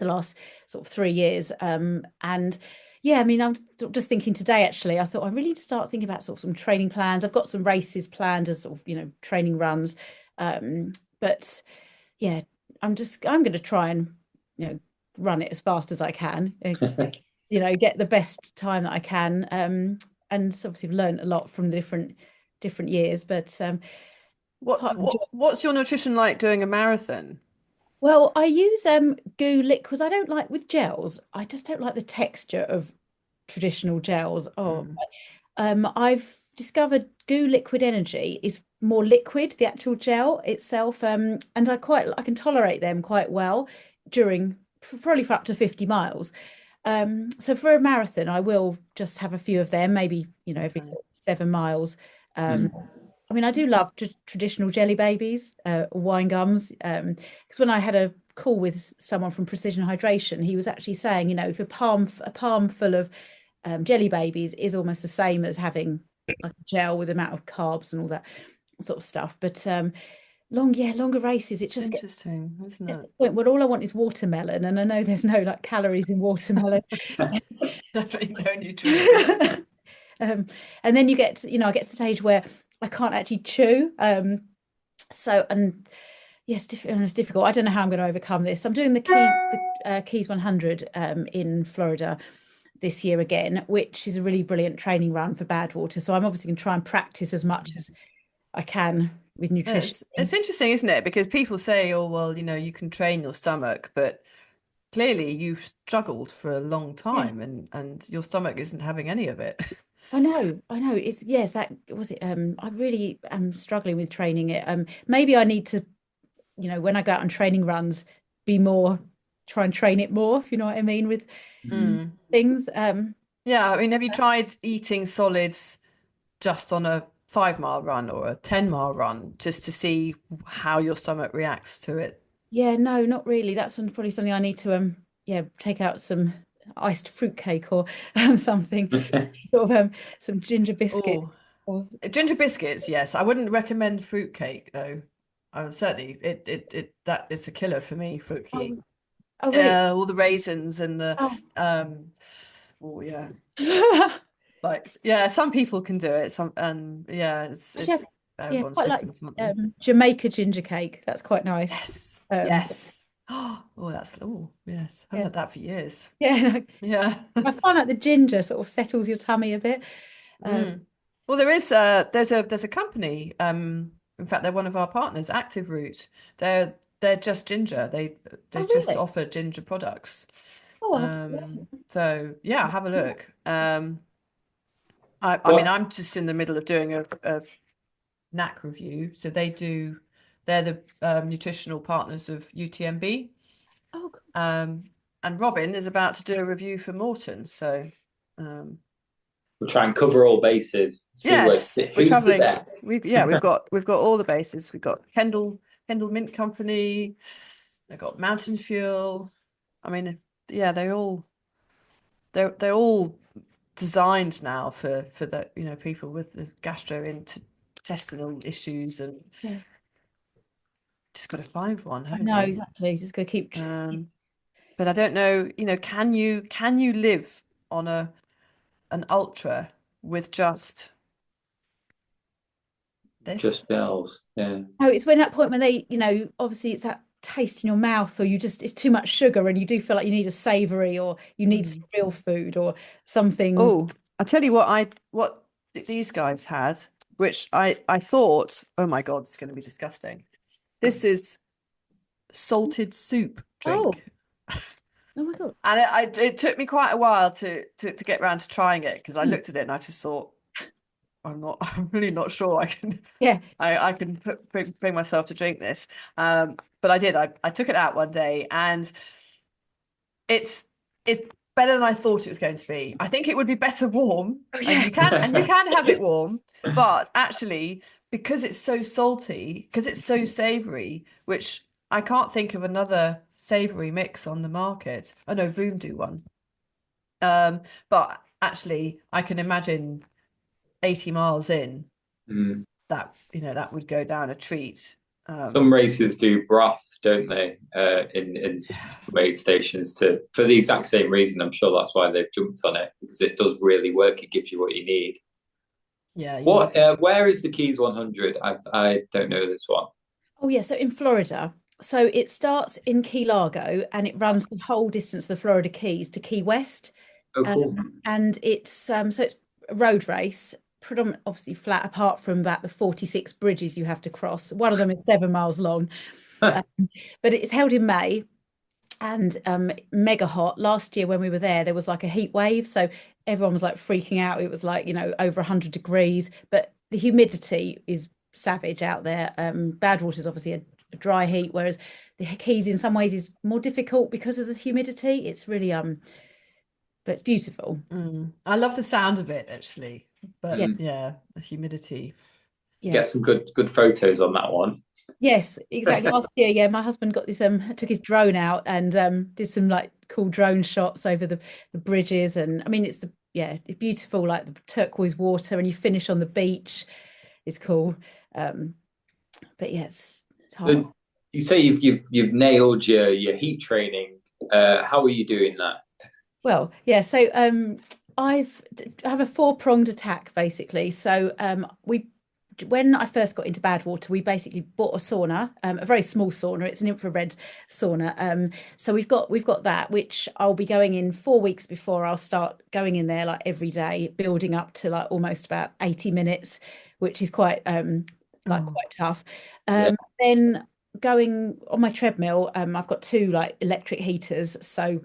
last sort of 3 years. And yeah, I mean, I'm just thinking today, actually, I thought I really need to start thinking about sort of some training plans. I've got some races planned as sort of, you know, training runs. But yeah, I'm going to try and, you know, run it as fast as I can, you know, get the best time that I can. And so obviously I've learned a lot from the different years, but what's your nutrition like doing a marathon? well, I use goo liquids. I don't like with gels. I just don't like the texture of traditional gels. I've discovered Goo Liquid Energy is more liquid, the actual gel itself, and I can tolerate them quite well during probably for up to 50 miles. So for a marathon, I will just have a few of them, maybe, you know, every 7 miles. I mean, I do love traditional jelly babies, wine gums, because when I had a call with someone from Precision Hydration, he was actually saying, you know, if a palm full of jelly babies is almost the same as having like a gel with the amount of carbs and all that sort of stuff. But longer races, it just interesting, isn't it? Point where all I want is watermelon, and I know there's no like calories in watermelon. Definitely no nutrition. And then you get, you know, I get to the stage where I can't actually chew. So, and yes, it's difficult. I don't know how I'm going to overcome this. I'm doing the Keys 100 in Florida this year again, which is a really brilliant training run for Badwater. So I'm obviously going to try and practice as much as I can with nutrition. It's interesting, isn't it? Because people say, oh, well, you know, you can train your stomach, but clearly you've struggled for a long time, and your stomach isn't having any of it. I know. It's, yes, that was it. I really am struggling with training it. Maybe I need to, you know, when I go out on training runs, try and train it more, if you know what I mean, with things. Yeah, I mean, have you tried eating solids just on a 5 mile run or a 10 mile run just to see how your stomach reacts to it? Yeah, no, not really. That's probably something I need to take out some iced fruitcake or something, sort of some ginger biscuit. Ginger biscuits, yes. I wouldn't recommend fruitcake though. Certainly that it's a killer for me, fruitcake. Oh really? All the raisins and the yeah. Like, yeah, some people can do it. It's everyone's quite different, like aren't they? Jamaica ginger cake. That's quite nice. Yes. Yes. I haven't had that for years. Yeah. Yeah. I find like the ginger sort of settles your tummy a bit. Well, there's a company. In fact, they're one of our partners, Active Root. They're just ginger. They just offer ginger products. So yeah, have a look. I mean, I'm just in the middle of doing a NAC review. So they're the nutritional partners of UTMB. Oh, cool. And Robin is about to do a review for Morton. So we'll try and cover all bases. Yes, we're traveling. We've got all the bases. We've got Kendall Mint Company. They've got Mountain Fuel. I mean, yeah, they're all designed now for the, you know, people with the gastrointestinal issues, and just got to find one, haven't you? No, exactly. Just got to keep. But I don't know, you know, can you live on an ultra with just this? Just bells, yeah. Oh, it's when that point when they, you know, obviously it's that taste in your mouth, or it's too much sugar and you do feel like you need a savory, or you need some real food or something. Oh, I'll tell you what these guys had, which I thought, oh my God, it's going to be disgusting. This is salted soup drink. Oh my God. And it took me quite a while to get around to trying it, because I looked at it and I just thought, I'm really not sure I can I can bring myself to drink this. But I did. I took it out one day, and it's better than I thought it was going to be. I think it would be better warm. And you can have it warm, but actually because it's so salty, because it's so savory, which I can't think of another savory mix on the market. Oh no, Vroom do one. But actually, I can imagine 80 miles in that that would go down a treat. Some races do broth, don't they? In weigh stations for the exact same reason. I'm sure that's why they've jumped on it, because it does really work. It gives you what you need. Yeah. Where is the Keys 100? I don't know this one. Oh yeah, so in Florida. So it starts in Key Largo and it runs the whole distance of the Florida Keys to Key West. Oh, cool. And it's so it's a road race, predominantly obviously flat, apart from about the 46 bridges you have to cross. One of them is 7 miles long. But it's held in May and mega hot. Last year when we were there was like a heat wave, so everyone was like freaking out. It was like over 100 degrees, but the humidity is savage out there. Badwater is obviously a dry heat, whereas the Keys in some ways is more difficult because of the humidity. It's really but it's beautiful. I love the sound of it actually, but yeah, the humidity. Yeah, get some good photos on that one. Yes, exactly. Last year, yeah, my husband got this took his drone out and did some like cool drone shots over the bridges, and I mean it's it's beautiful, like the turquoise water, and you finish on the beach. It's cool. But yes, it's hard. So you say you've nailed your heat training. How are you doing that? Well, yeah, so I have a 4-pronged attack basically. So when I first got into Badwater, we basically bought a sauna, a very small sauna. It's an infrared sauna. So we've got that, which I'll be going in 4 weeks before I'll start going in there like every day, building up to like almost about 80 minutes, which is quite quite tough. Then going on my treadmill, I've got 2 like electric heaters, so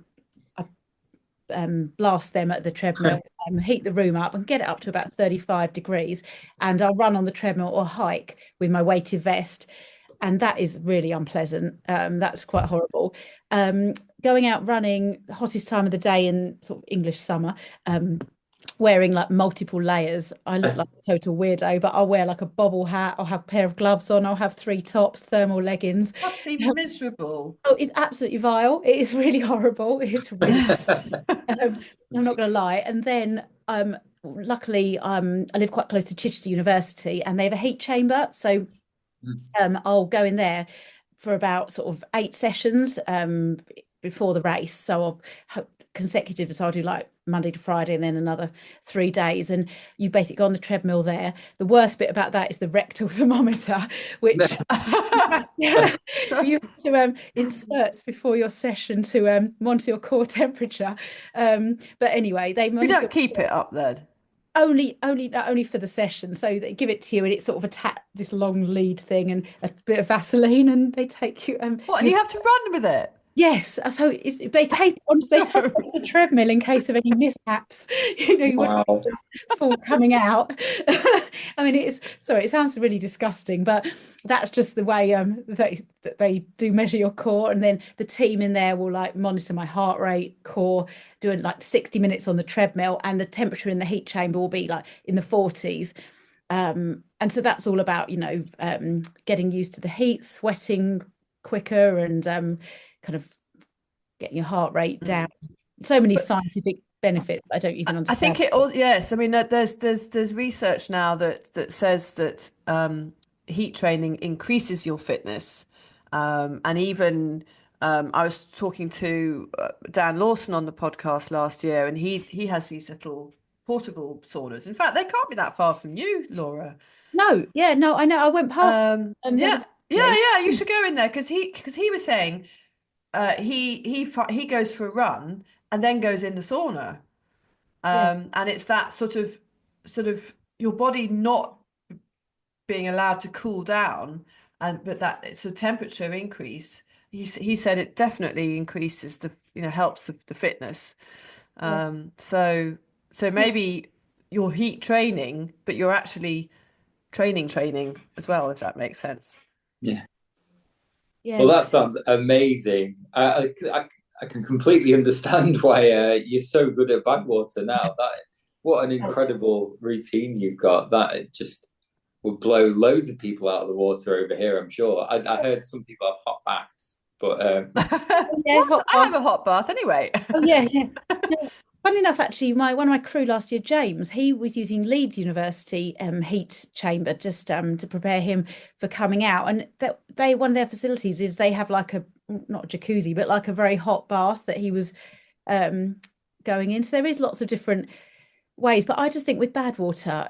blast them at the treadmill, heat the room up and get it up to about 35 degrees, and I'll run on the treadmill or hike with my weighted vest, and that is really unpleasant. That's quite horrible. Going out running the hottest time of the day in sort of English summer, wearing like multiple layers. I look like a total weirdo, but I'll wear like a bobble hat, I'll have a pair of gloves on, I'll have 3 tops, thermal leggings. Must be miserable. Oh, it's absolutely vile. It is really horrible. It's really I'm not gonna lie. And then luckily I live quite close to Chichester University and they have a heat chamber, so I'll go in there for about sort of 8 sessions before the race, so I'll consecutive, so I'll do like Monday to Friday and then another 3 days, and you basically go on the treadmill there. The worst bit about that is the rectal thermometer, which you have to insert before your session to monitor your core temperature, but anyway, they you don't keep it up then? Only for the session, so they give it to you and it's sort of this long lead thing and a bit of Vaseline, and they take you and you have to run with it? Yes, so they take onto the treadmill in case of any mishaps. You Wow. wouldn't fall coming out. I mean, it sounds really disgusting, but that's just the way that they do measure your core, and then the team in there will like monitor my heart rate, core, doing like 60 minutes on the treadmill, and the temperature in the heat chamber will be like in the 40s. And so that's all about getting used to the heat, sweating quicker, and kind of getting your heart rate down. So many scientific benefits I don't even understand. I think it all, yes. I mean, there's research now that says that heat training increases your fitness, and even I was talking to Dan Lawson on the podcast last year, and he has these little portable saunas. In fact, they can't be that far from you, Laura. No, I know. I went past. Yeah. You should go in there because he was saying he goes for a run and then goes in the sauna, and it's that sort of your body not being allowed to cool down, but that it's a temperature increase. He said it definitely increases helps the fitness. So maybe you're heat training, but you're actually training as well, if that makes sense. Yeah. Well, that sounds amazing. I can completely understand why you're so good at Badwater now. What an incredible routine you've got. That just would blow loads of people out of the water over here, I'm sure. I heard some people have hot baths, but Yeah, What? I have a hot bath anyway. oh yeah, yeah. No, funny enough, actually, one of my crew last year, James, he was using Leeds University heat chamber just to prepare him for coming out. And that one of their facilities is they have like a not a jacuzzi, but like a very hot bath that he was going in. So there is lots of different ways. But I just think with Badwater,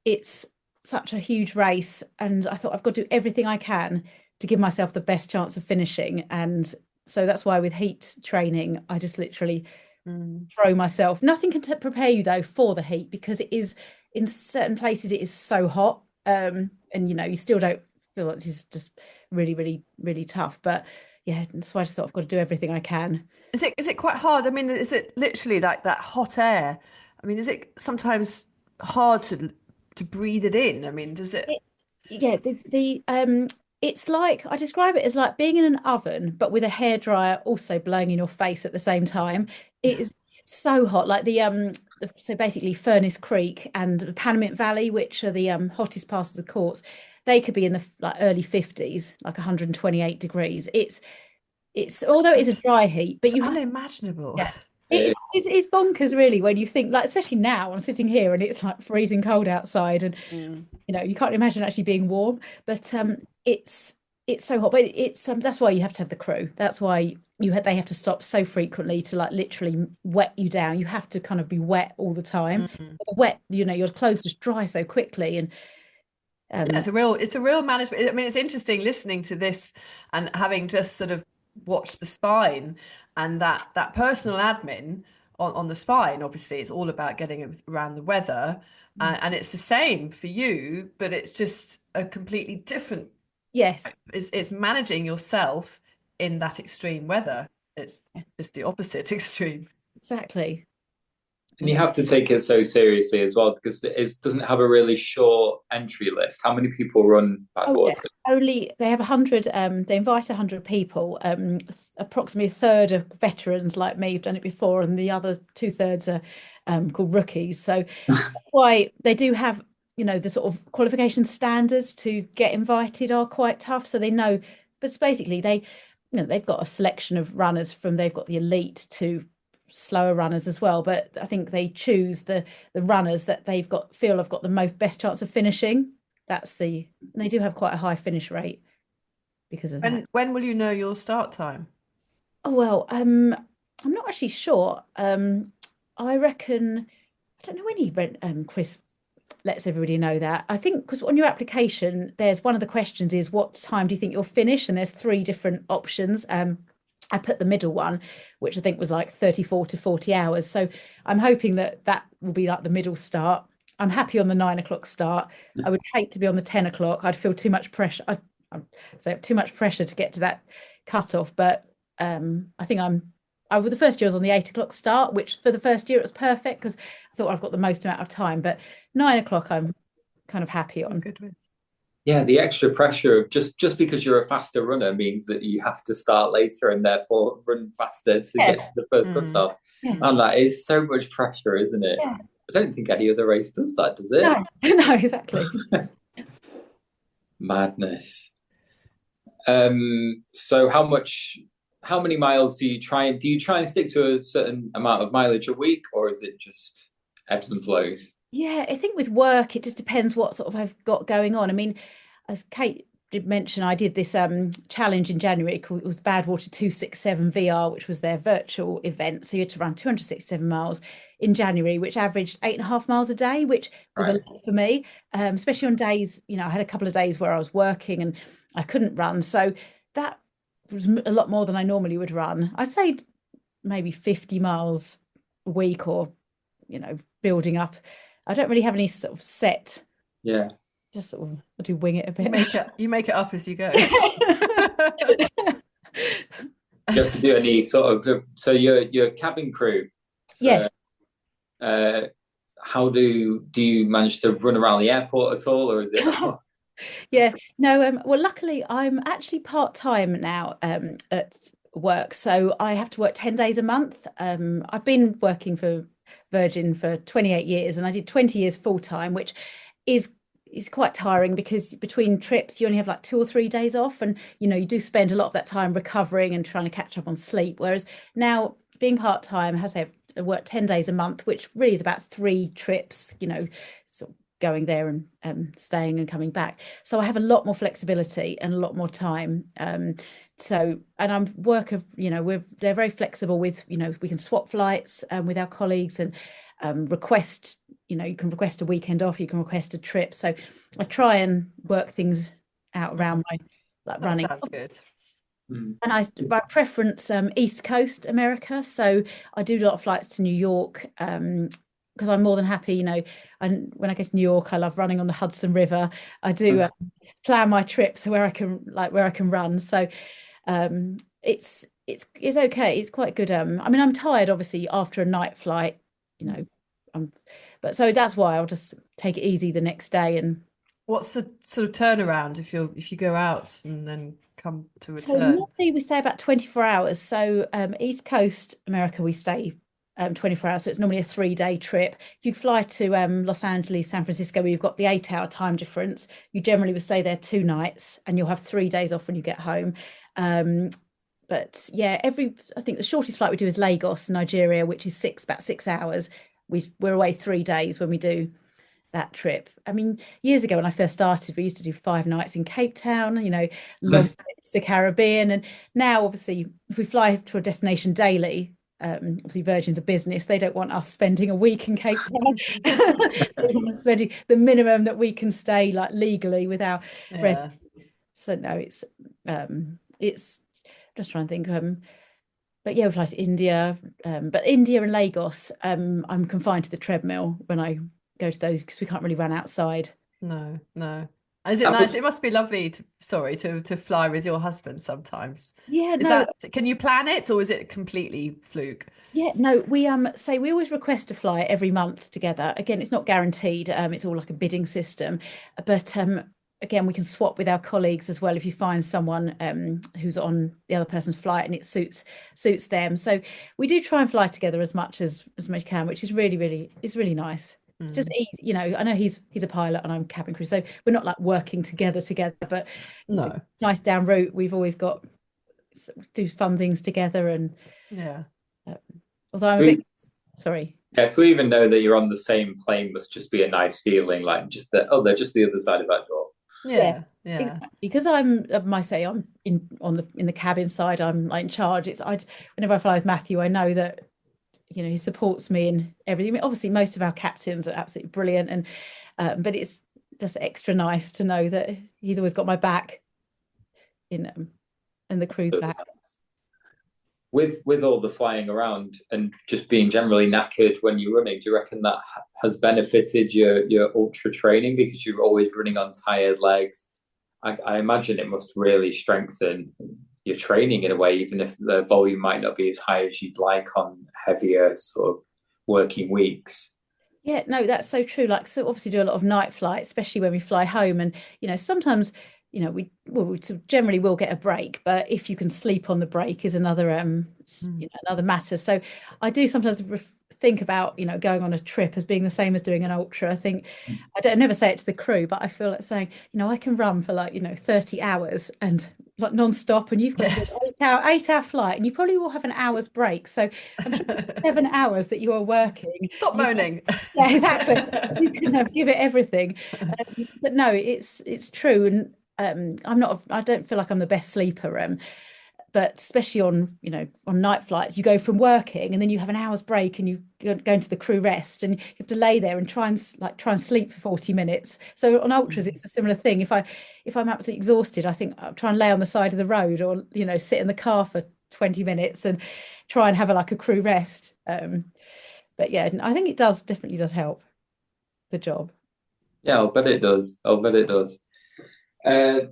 it's such a huge race, and I thought I've got to do everything I can to give myself the best chance of finishing. And so that's why with heat training, I just literally throw myself. Nothing can prepare you though for the heat, because it is in certain places it is so hot, and you still don't feel like this is just really, really, really tough. But yeah, that's why I just thought I've got to do everything I can. Is it quite hard? I mean, is it literally like that hot air? I mean, is it sometimes hard to breathe it in? I mean, does it? Yeah, the it's like I describe it as like being in an oven, but with a hairdryer also blowing in your face at the same time. It is so hot. Like so basically Furnace Creek and the Panamint Valley, which are the hottest parts of the course, they could be in the like early 50s, like 128 degrees. It's although it is a dry heat, but It's you have unimaginable. yeah. It's bonkers really when you think, like, especially now I'm sitting here and it's like freezing cold outside, and you can't imagine actually being warm. But it's so hot. But it's that's why you have to have the crew. That's why they have to stop so frequently to like literally wet you down. You have to kind of be wet all the time. Wet, your clothes just dry so quickly. And Yeah, it's a real management. I mean, it's interesting listening to this and having just sort of watched the spine, and that personal admin on the spine. Obviously, it's all about getting it around the weather, and it's the same for you, but it's just a completely different. yes, It's managing yourself in that extreme weather. It's just the opposite extreme. exactly. and you have to take it so seriously as well, because it doesn't have a really short entry list. How many people run Badwater? Only they have 100. They invite 100 people. Approximately a third are veterans like me, who've done it before, and the other 2/3 are called rookies. So that's why they do have, the sort of qualification standards to get invited are quite tough. So they know, but it's basically they've got a selection of runners they've got the elite to slower runners as well, but I think they choose the runners that feel have got the best chance of finishing. They do have quite a high finish rate because of that. When will you know your start time? Oh well, I'm not actually sure. I reckon I don't know when Chris lets everybody know that. I think because on your application, there's one of the questions is what time do you think you'll finish, and there's 3 different options. I put the middle one, which I think was like 34 to 40 hours. So I'm hoping that will be like the middle start. I'm happy on the 9 o'clock start. I would hate to be on the 10 o'clock. I'd feel too much pressure. I'd say too much pressure to get to that cutoff. But I think the first year I was on the 8 o'clock start, which for the first year it was perfect because I thought I've got the most amount of time. But 9 o'clock I'm kind of happy on. Good with. Yeah, the extra pressure of just because you're a faster runner means that you have to start later and therefore run faster to get to the first cutoff. Yeah. And that is so much pressure, isn't it? Yeah. I don't think any other race does that, does it? No, exactly. Madness. So how many miles do you try and stick to a certain amount of mileage a week, or is it just ebbs and flows? Yeah, I think with work, it just depends what sort of I've got going on. I mean, as Kate did mention, I did this challenge in January called, it was the Badwater 267 VR, which was their virtual event. So you had to run 267 miles in January, which averaged 8.5 miles a day, which was a lot for me, especially on days, I had a couple of days where I was working and I couldn't run. So that was a lot more than I normally would run. I'd say maybe 50 miles a week or, building up. I don't really have any sort of set. Yeah. Just sort of I do wing it a bit. You make it up as you go. Do you have to do any sort of so your cabin crew? Yes. How do you manage to run around the airport at all, or is it? Yeah. No. Well, luckily I'm actually part-time now at work, so I have to work 10 days a month. I've been working for Virgin for 28 years, and I did 20 years full-time, which is it's quite tiring because between trips you only have like 2 or 3 days off, and you do spend a lot of that time recovering and trying to catch up on sleep. Whereas now being part-time, I work 10 days a month, which really is about 3 trips, sort of going there and staying and coming back. So I have a lot more flexibility and a lot more time. And I'm they're very flexible with, we can swap flights with our colleagues and request, you can request a weekend off, you can request a trip. So I try and work things out around my running. Sounds good. And by preference, East Coast America. So I do a lot of flights to New York, because I'm more than happy, and when I go to New York, I love running on the Hudson River. I do plan my trips where I can run. So it's okay. It's quite good. I'm tired obviously after a night flight, but so that's why I'll just take it easy the next day. And what's the sort of turnaround if you go out and then come to return? So normally we stay about 24 hours. So East Coast America, we stay 24 hours. So it's normally a 3-day trip. If you fly to Los Angeles, San Francisco, where you've got the 8-hour time difference, you generally would stay there 2 nights and you'll have 3 days off when you get home. But yeah, I think the shortest flight we do is Lagos, Nigeria, which is about 6 hours. We're away 3 days when we do that trip. Years ago when I first started, we used to do 5 nights in Cape Town, long trips to the Caribbean. And now, obviously, if we fly to a destination daily, obviously Virgin's a business, they don't want us spending a week in Cape Town. They want us spending the minimum that we can stay legally without red. So no, it's just trying to think. But yeah, we fly to India, but India and Lagos, I'm confined to the treadmill when I go to those because we can't really run outside. No. Is it nice? It must be lovely to fly with your husband sometimes. Yeah, can you plan it or is it completely fluke? Yeah, no, we always request a flight every month together. Again, it's not guaranteed. It's all like a bidding system, but again, we can swap with our colleagues as well if you find someone who's on the other person's flight and it suits them. So we do try and fly together as much as we can, which is really nice. It's just easy, I know he's a pilot and I'm cabin crew, so we're not like working together, but no, nice down route. We've always got do fun things together, and although I'm a bit sorry. Yeah, to even know that you're on the same plane must just be a nice feeling, like just that they're just the other side of that door. Yeah. Exactly. Because I'm in the cabin side, I'm like in charge. Whenever I fly with Matthew, I know that he supports me in everything. Obviously, most of our captains are absolutely brilliant, and but it's just extra nice to know that he's always got my back, and the crew's back. With all the flying around and just being generally knackered when you're running, do you reckon that has benefited your ultra training because you're always running on tired legs? I imagine it must really strengthen your training in a way, even if the volume might not be as high as you'd like on heavier sort of working weeks. Yeah, no, that's so true. So obviously do a lot of night flights, especially when we fly home, and sometimes we generally will get a break, but if you can sleep on the break is another another matter. So I do sometimes think about going on a trip as being the same as doing an ultra. I think I never say it to the crew, but I feel like saying I can run for 30 hours and like non-stop, and you've got an 8-hour flight and you probably will have an hour's break, so I'm sure it's 7 hours that you are working. Stop moaning. Yeah, exactly. You can give it everything. But no, it's true. And I don't feel like I'm the best sleeper, but especially on night flights, you go from working and then you have an hour's break and you go into the crew rest and you have to lay there and try and sleep for 40 minutes. So on ultras, it's a similar thing. If I'm absolutely exhausted, I think I'll try and lay on the side of the road or sit in the car for 20 minutes and try and have a crew rest. But yeah, I think it definitely does help the job. Yeah, I'll bet it does.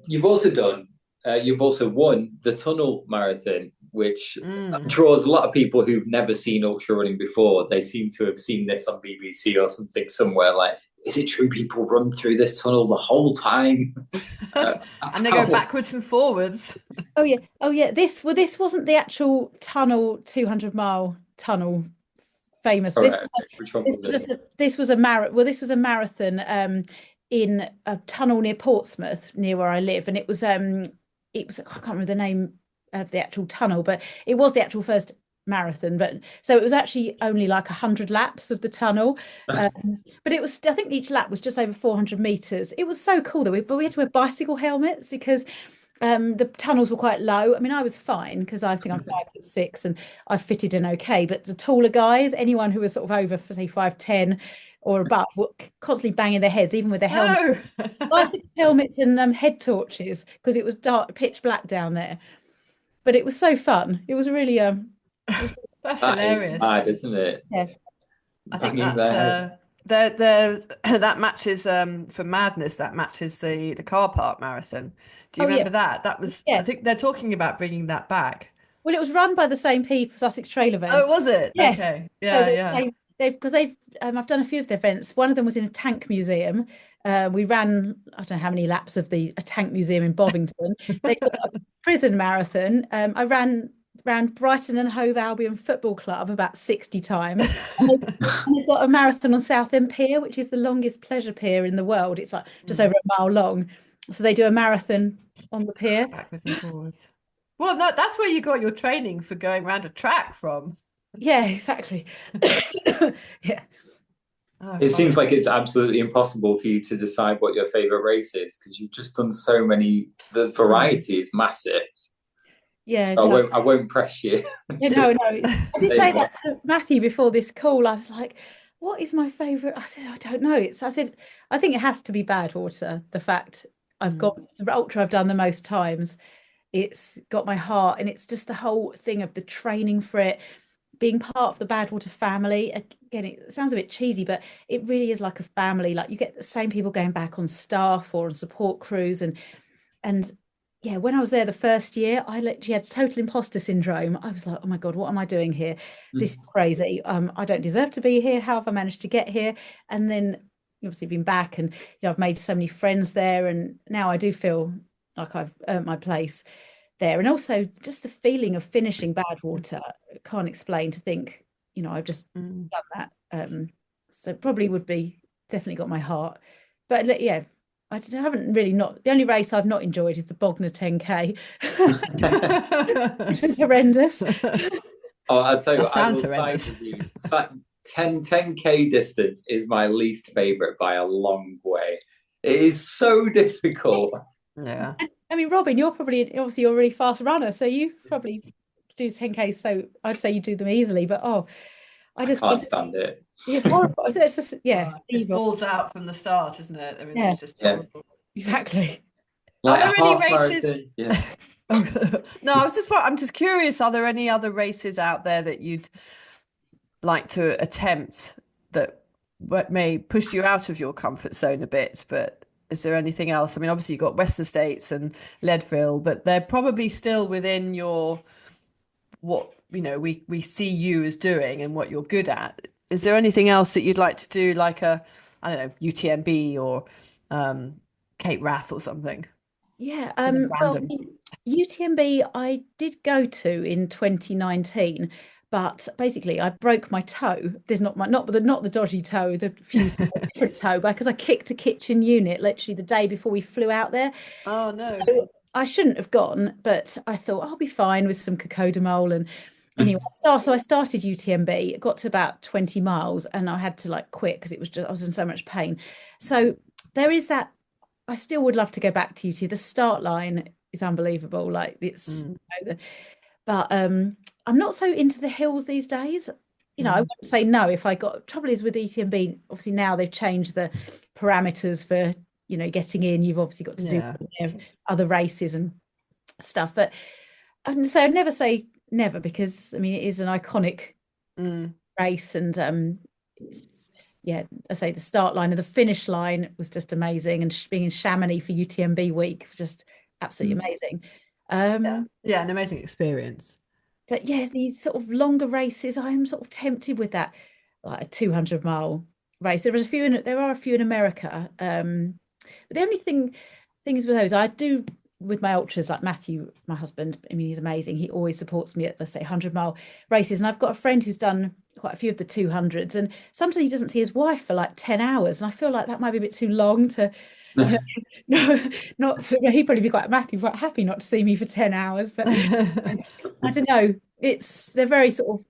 You've also won the Tunnel Marathon, which draws a lot of people who've never seen ultra running before. They seem to have seen this on BBC or something somewhere. Like, is it true people run through this tunnel the whole time? And they go backwards and forwards. Oh yeah. This wasn't the actual tunnel, 200-mile tunnel. Famous. Which one was it? This was a marathon. in a tunnel near Portsmouth, near where I live, and it was I can't remember the name of the actual tunnel, but it was the actual first marathon. But so it was actually only like 100 laps of the tunnel, but it was, I think each lap was just over 400 meters. It was so cool but we had to wear bicycle helmets because the tunnels were quite low. I mean, I was fine because I think I'm 5'6" and I fitted in okay. But the taller guys, anyone who was sort of over, say, 5'10" or above, were constantly banging their heads, even with their helmets, bicycle helmets and head torches, because it was dark, pitch black down there. But it was so fun. It was really That's That hilarious. is mad, isn't it? Yeah. I think Banging that's their heads. that matches for madness. That matches the car park marathon. Do you Oh, yeah. remember that? That was. Yeah. I think they're talking about bringing that back. Well, it was run by the same people, Sussex Trail Events. Oh, was it? Yes. Okay. So Yeah, yeah. they've I've done a few of their events. One of them was in a tank museum. We ran, I don't know how many laps of a tank museum in Bovington. They've got a prison marathon. I ran Brighton and Hove Albion Football Club about 60 times. And they've got a marathon on Southend Pier, which is the longest pleasure pier in the world. It's like just over a mile long. So they do a marathon on the pier. Backwards and forwards. Well, no, that's where you got your training for going around a track from. Yeah, exactly. Yeah. Oh, It funny. seems like it's absolutely impossible for you to decide what your favorite race is because you've just done so many. The variety is massive. Yeah, So no. I won't press you. Yeah, no. I did say that to Matthew before this call. I was like, what is my favorite? I said, I don't know. I said, I think it has to be Badwater. The fact I've got the ultra I've done the most times. It's got my heart, and it's just the whole thing of the training for it, being part of the Badwater family. Again, it sounds a bit cheesy, but it really is like a family. Like you get the same people going back on staff or on support crews, and yeah, when I was there the first year, I literally had total imposter syndrome. I was like, oh my God, what am I doing here? This is crazy. I don't deserve to be here. How have I managed to get here? And then obviously been back, and I've made so many friends there, and now I do feel like I've earned my place there. And also just the feeling of finishing Badwater, can't explain, to think, I've just done that. So probably would be definitely got my heart. But yeah, haven't really the only race I've not enjoyed is the Bognor 10K, which was horrendous. Oh, I'll tell you That what, I will sounds horrendous. side with you. 10K distance is my least favorite by a long way. It is so difficult. Yeah. I mean, Robin, obviously you're a really fast runner, so you probably do 10Ks. So I'd say you do them easily, but I can't stand it. It's horrible. It's just, yeah, It's balls out from the start, isn't it? I mean, Yeah. it's just terrible. Exactly. Like Are there any half races? marathon, yeah. No, I'm just curious. Are there any other races out there that you'd like to attempt that may push you out of your comfort zone a bit? But is there anything else? I mean, obviously you've got Western States and Leadville, but they're probably still within what we see you as doing and what you're good at. Is there anything else that you'd like to do, like I don't know, UTMB or Cape Wrath or something? Yeah. Something Well, random. UTMB I did go to in 2019, but basically I broke my toe. There's not the dodgy toe, the fused different toe, because I kicked a kitchen unit literally the day before we flew out there. Oh no. So I shouldn't have gone, but I thought I'll be fine with some cocodamol. And anyway, so I started UTMB. It got to about 20 miles, and I had to quit because I was in so much pain. So there is that. I still would love to go back to UT. The start line is unbelievable. But I'm not so into the hills these days. I wouldn't say no if I got. Trouble is with UTMB, obviously now they've changed the parameters for getting in. You've obviously got to do other races and stuff. And so I'd never say never, because I mean it is an iconic race, and I say the start line and the finish line was just amazing, and being in Chamonix for UTMB week was just absolutely amazing. Yeah, an amazing experience. But yeah, these sort of longer races, I am sort of tempted with that, like a 200-mile race. There are a few in America, but the only thing is with those, I do with my ultras, like Matthew, my husband. I mean, he's amazing. He always supports me at, let's say, 100-mile races. And I've got a friend who's done quite a few of the 200s, and sometimes he doesn't see his wife for like 10 hours, and I feel like that might be a bit too long to, you know, not so, he'd probably be quite happy not to see me for 10 hours, but I don't know. They're very sort of.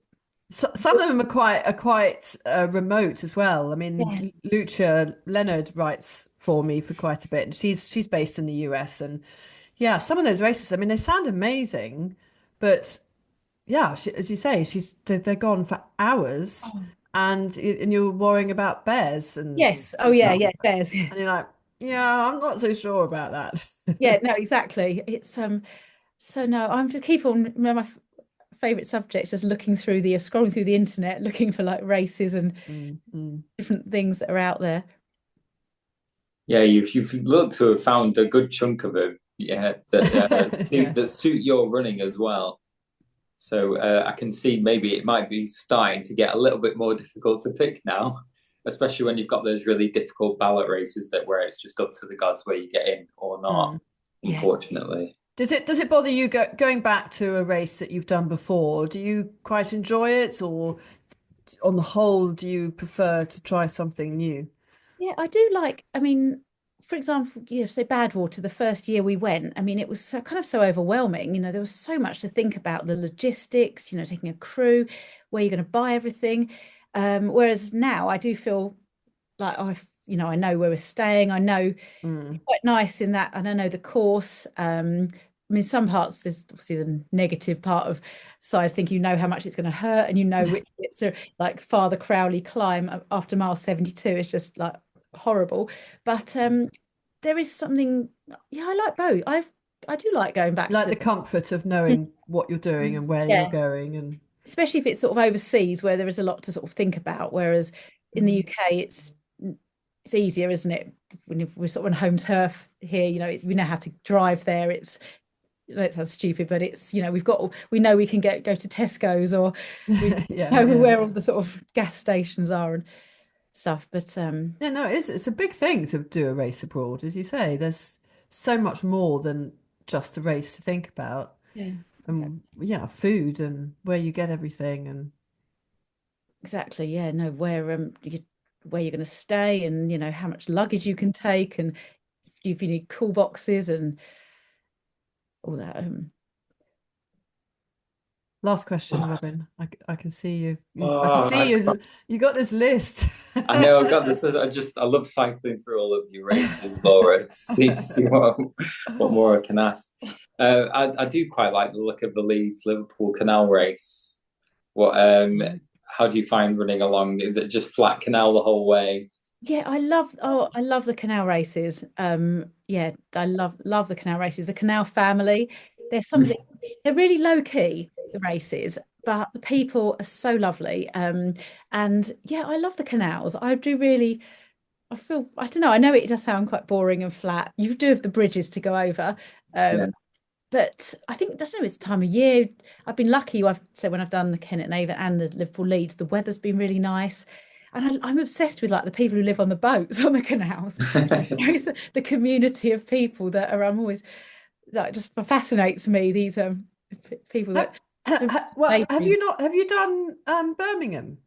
Some of them are quite remote as well. I Yeah. mean, Lucia Leonard writes for me for quite a bit, and she's based in the US. And yeah, some of those races, I mean, they sound amazing, but yeah, as you say, they're gone for hours, Oh. and you're worrying about bears Yes. Oh and yeah, stuff. yeah, bears. And you're like, yeah, I'm not so sure about that. Yeah, no, exactly. It's so no, I'm just keep on my favorite subjects, just looking through the scrolling through the internet, looking for like races and different things that are out there. Yeah, you've looked to have found a good chunk of them, yeah, that Yes. that suit your running as well. So I can see maybe it might be starting to get a little bit more difficult to pick now, especially when you've got those really difficult ballot races that where it's just up to the gods where you get in or not, unfortunately. Does it bother you going back to a race that you've done before? Do you quite enjoy it, or on the whole, do you prefer to try something new? Yeah, I do like, I mean, for example, say Badwater, the first year we went, I mean, it was so kind of so overwhelming. There was so much to think about, the logistics, taking a crew, where you're going to buy everything. Whereas now I do feel like I know where we're staying. I know quite nice in that, and I know the course. I mean, some parts there's obviously the negative part of size. Think how much it's going to hurt, and which bits are like Father Crowley climb after mile 72 is just like horrible. But there is something. Yeah, I like both. I do like going back Like to the comfort of knowing what you're doing and where you're going, and especially if it's sort of overseas where there is a lot to sort of think about. Whereas in the UK, it's easier, isn't it? When we're sort of on home turf here, we know how to drive there. It sounds stupid, but it's we know we can go to Tesco's, or we know where all the sort of gas stations are and stuff. But yeah, no, it's a big thing to do a race abroad, as you say. There's so much more than just a race to think about. Yeah, yeah, food and where you get everything and exactly. Yeah, no, where you're going to stay, and how much luggage you can take, and if you need cool boxes and all that. Last question, Robin. I can see you. I can Oh, see you. You got this list. I know I've got this. I love cycling through all of your races, Laura, to see what more I can ask. I do quite like the look of the Leeds Liverpool Canal race. How do you find running along? Is it just flat canal the whole way? Yeah, I love the canal races. Yeah, I love the canal races. The canal family. There's something, they're really low key, the races, but the people are so lovely. And yeah, I love the canals. I do really, I don't know, I know it does sound quite boring and flat. You do have the bridges to go over. Yeah. But I think, I don't know, it's the time of year. I've been lucky. I've said when I've done the Kennet Navan and the Liverpool Leeds, the weather's been really nice. And I'm obsessed with like the people who live on the boats on the canals. It's the community of people that are. I'm always that just fascinates me. These people that. Well, have you done Birmingham?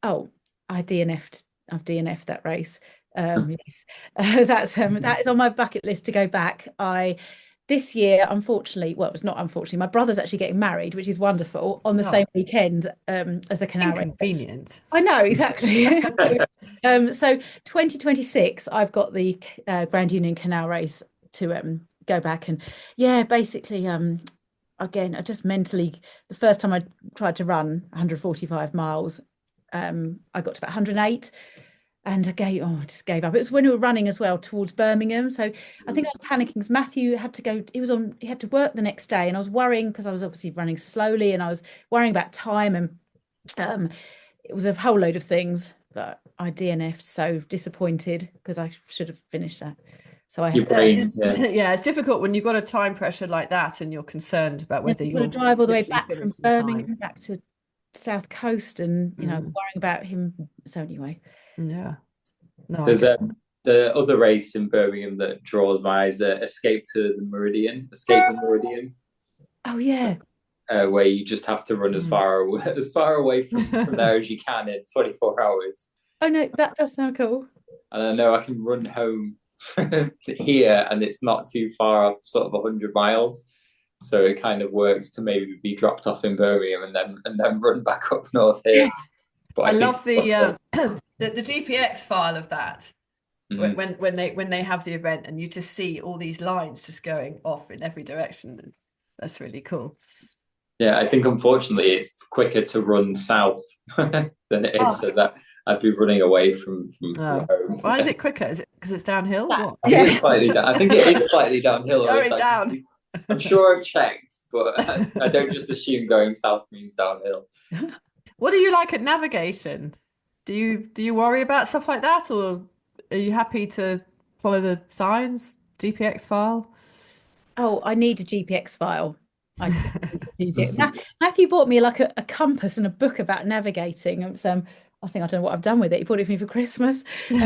Oh, I've DNF'd that race. Yes, that is on my bucket list to go back. This year, unfortunately, well, it's not unfortunately, my brother's actually getting married, which is wonderful, on the same weekend as the canal race. Inconvenient. I know, exactly. So 2026, I've got the Grand Union Canal race to go back, and yeah, basically, again, I just mentally, the first time I tried to run 145 miles, I got to about 108. And I just gave up. It was when we were running as well towards Birmingham. So I think I was panicking because Matthew had to go, he had to work the next day. And I was worrying because I was obviously running slowly and I was worrying about time. And it was a whole load of things, but I DNF'd, so disappointed because I should have finished that. So I have yeah, it's difficult when you've got a time pressure like that and you're concerned about whether you're going to drive all the way back from Birmingham back to South Coast and worrying about him. So anyway. Yeah. No, there's the other race in Birmingham that draws my eyes, Escape the Meridian. Oh yeah. where you just have to run as far away from there as you can in 24 hours. Oh no, that does sound cool. And I know I can run home here, and it's not too far off, sort of 100 miles. So it kind of works to maybe be dropped off in Birmingham and then run back up north here. But I love the GPX file of that. When they have the event and you just see all these lines just going off in every direction. That's really cool. Yeah, I think unfortunately it's quicker to run south than it is, so that I'd be running away from home. Why is it quicker? Is it because it's downhill? What? I think it's slightly down. I think it is slightly downhill. Going down. I'm sure I've checked, but I don't just assume going south means downhill. What do you like at navigation? Do you worry about stuff like that, or are you happy to follow the signs? GPX file? Oh, I need a GPX file. Matthew bought me like a compass and a book about navigating. I think I don't know what I've done with it. He bought it for me for Christmas. No,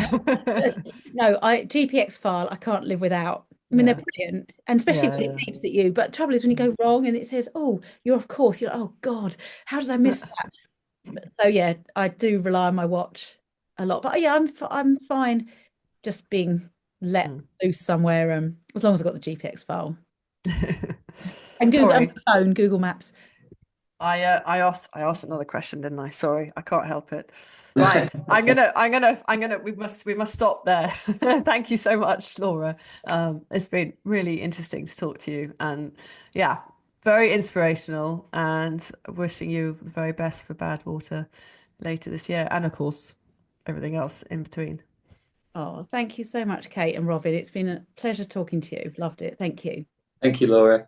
GPX file I can't live without. I mean, they're brilliant, and especially when it beeps at you. But the trouble is when you go wrong and it says, "Oh, you're off course," you're like, "Oh God, how did I miss that?" So yeah, I do rely on my watch a lot. But yeah, I'm fine just being let loose somewhere. As long as I've got the GPX file. And Google Maps. I asked another question, didn't I? Sorry, I can't help it. Right, I'm gonna. We must stop there. Thank you so much, Laura. It's been really interesting to talk to you, and yeah, very inspirational. And wishing you the very best for Badwater later this year, and of course, everything else in between. Oh, thank you so much, Kate and Robin. It's been a pleasure talking to you. Loved it. Thank you. Thank you, Laura.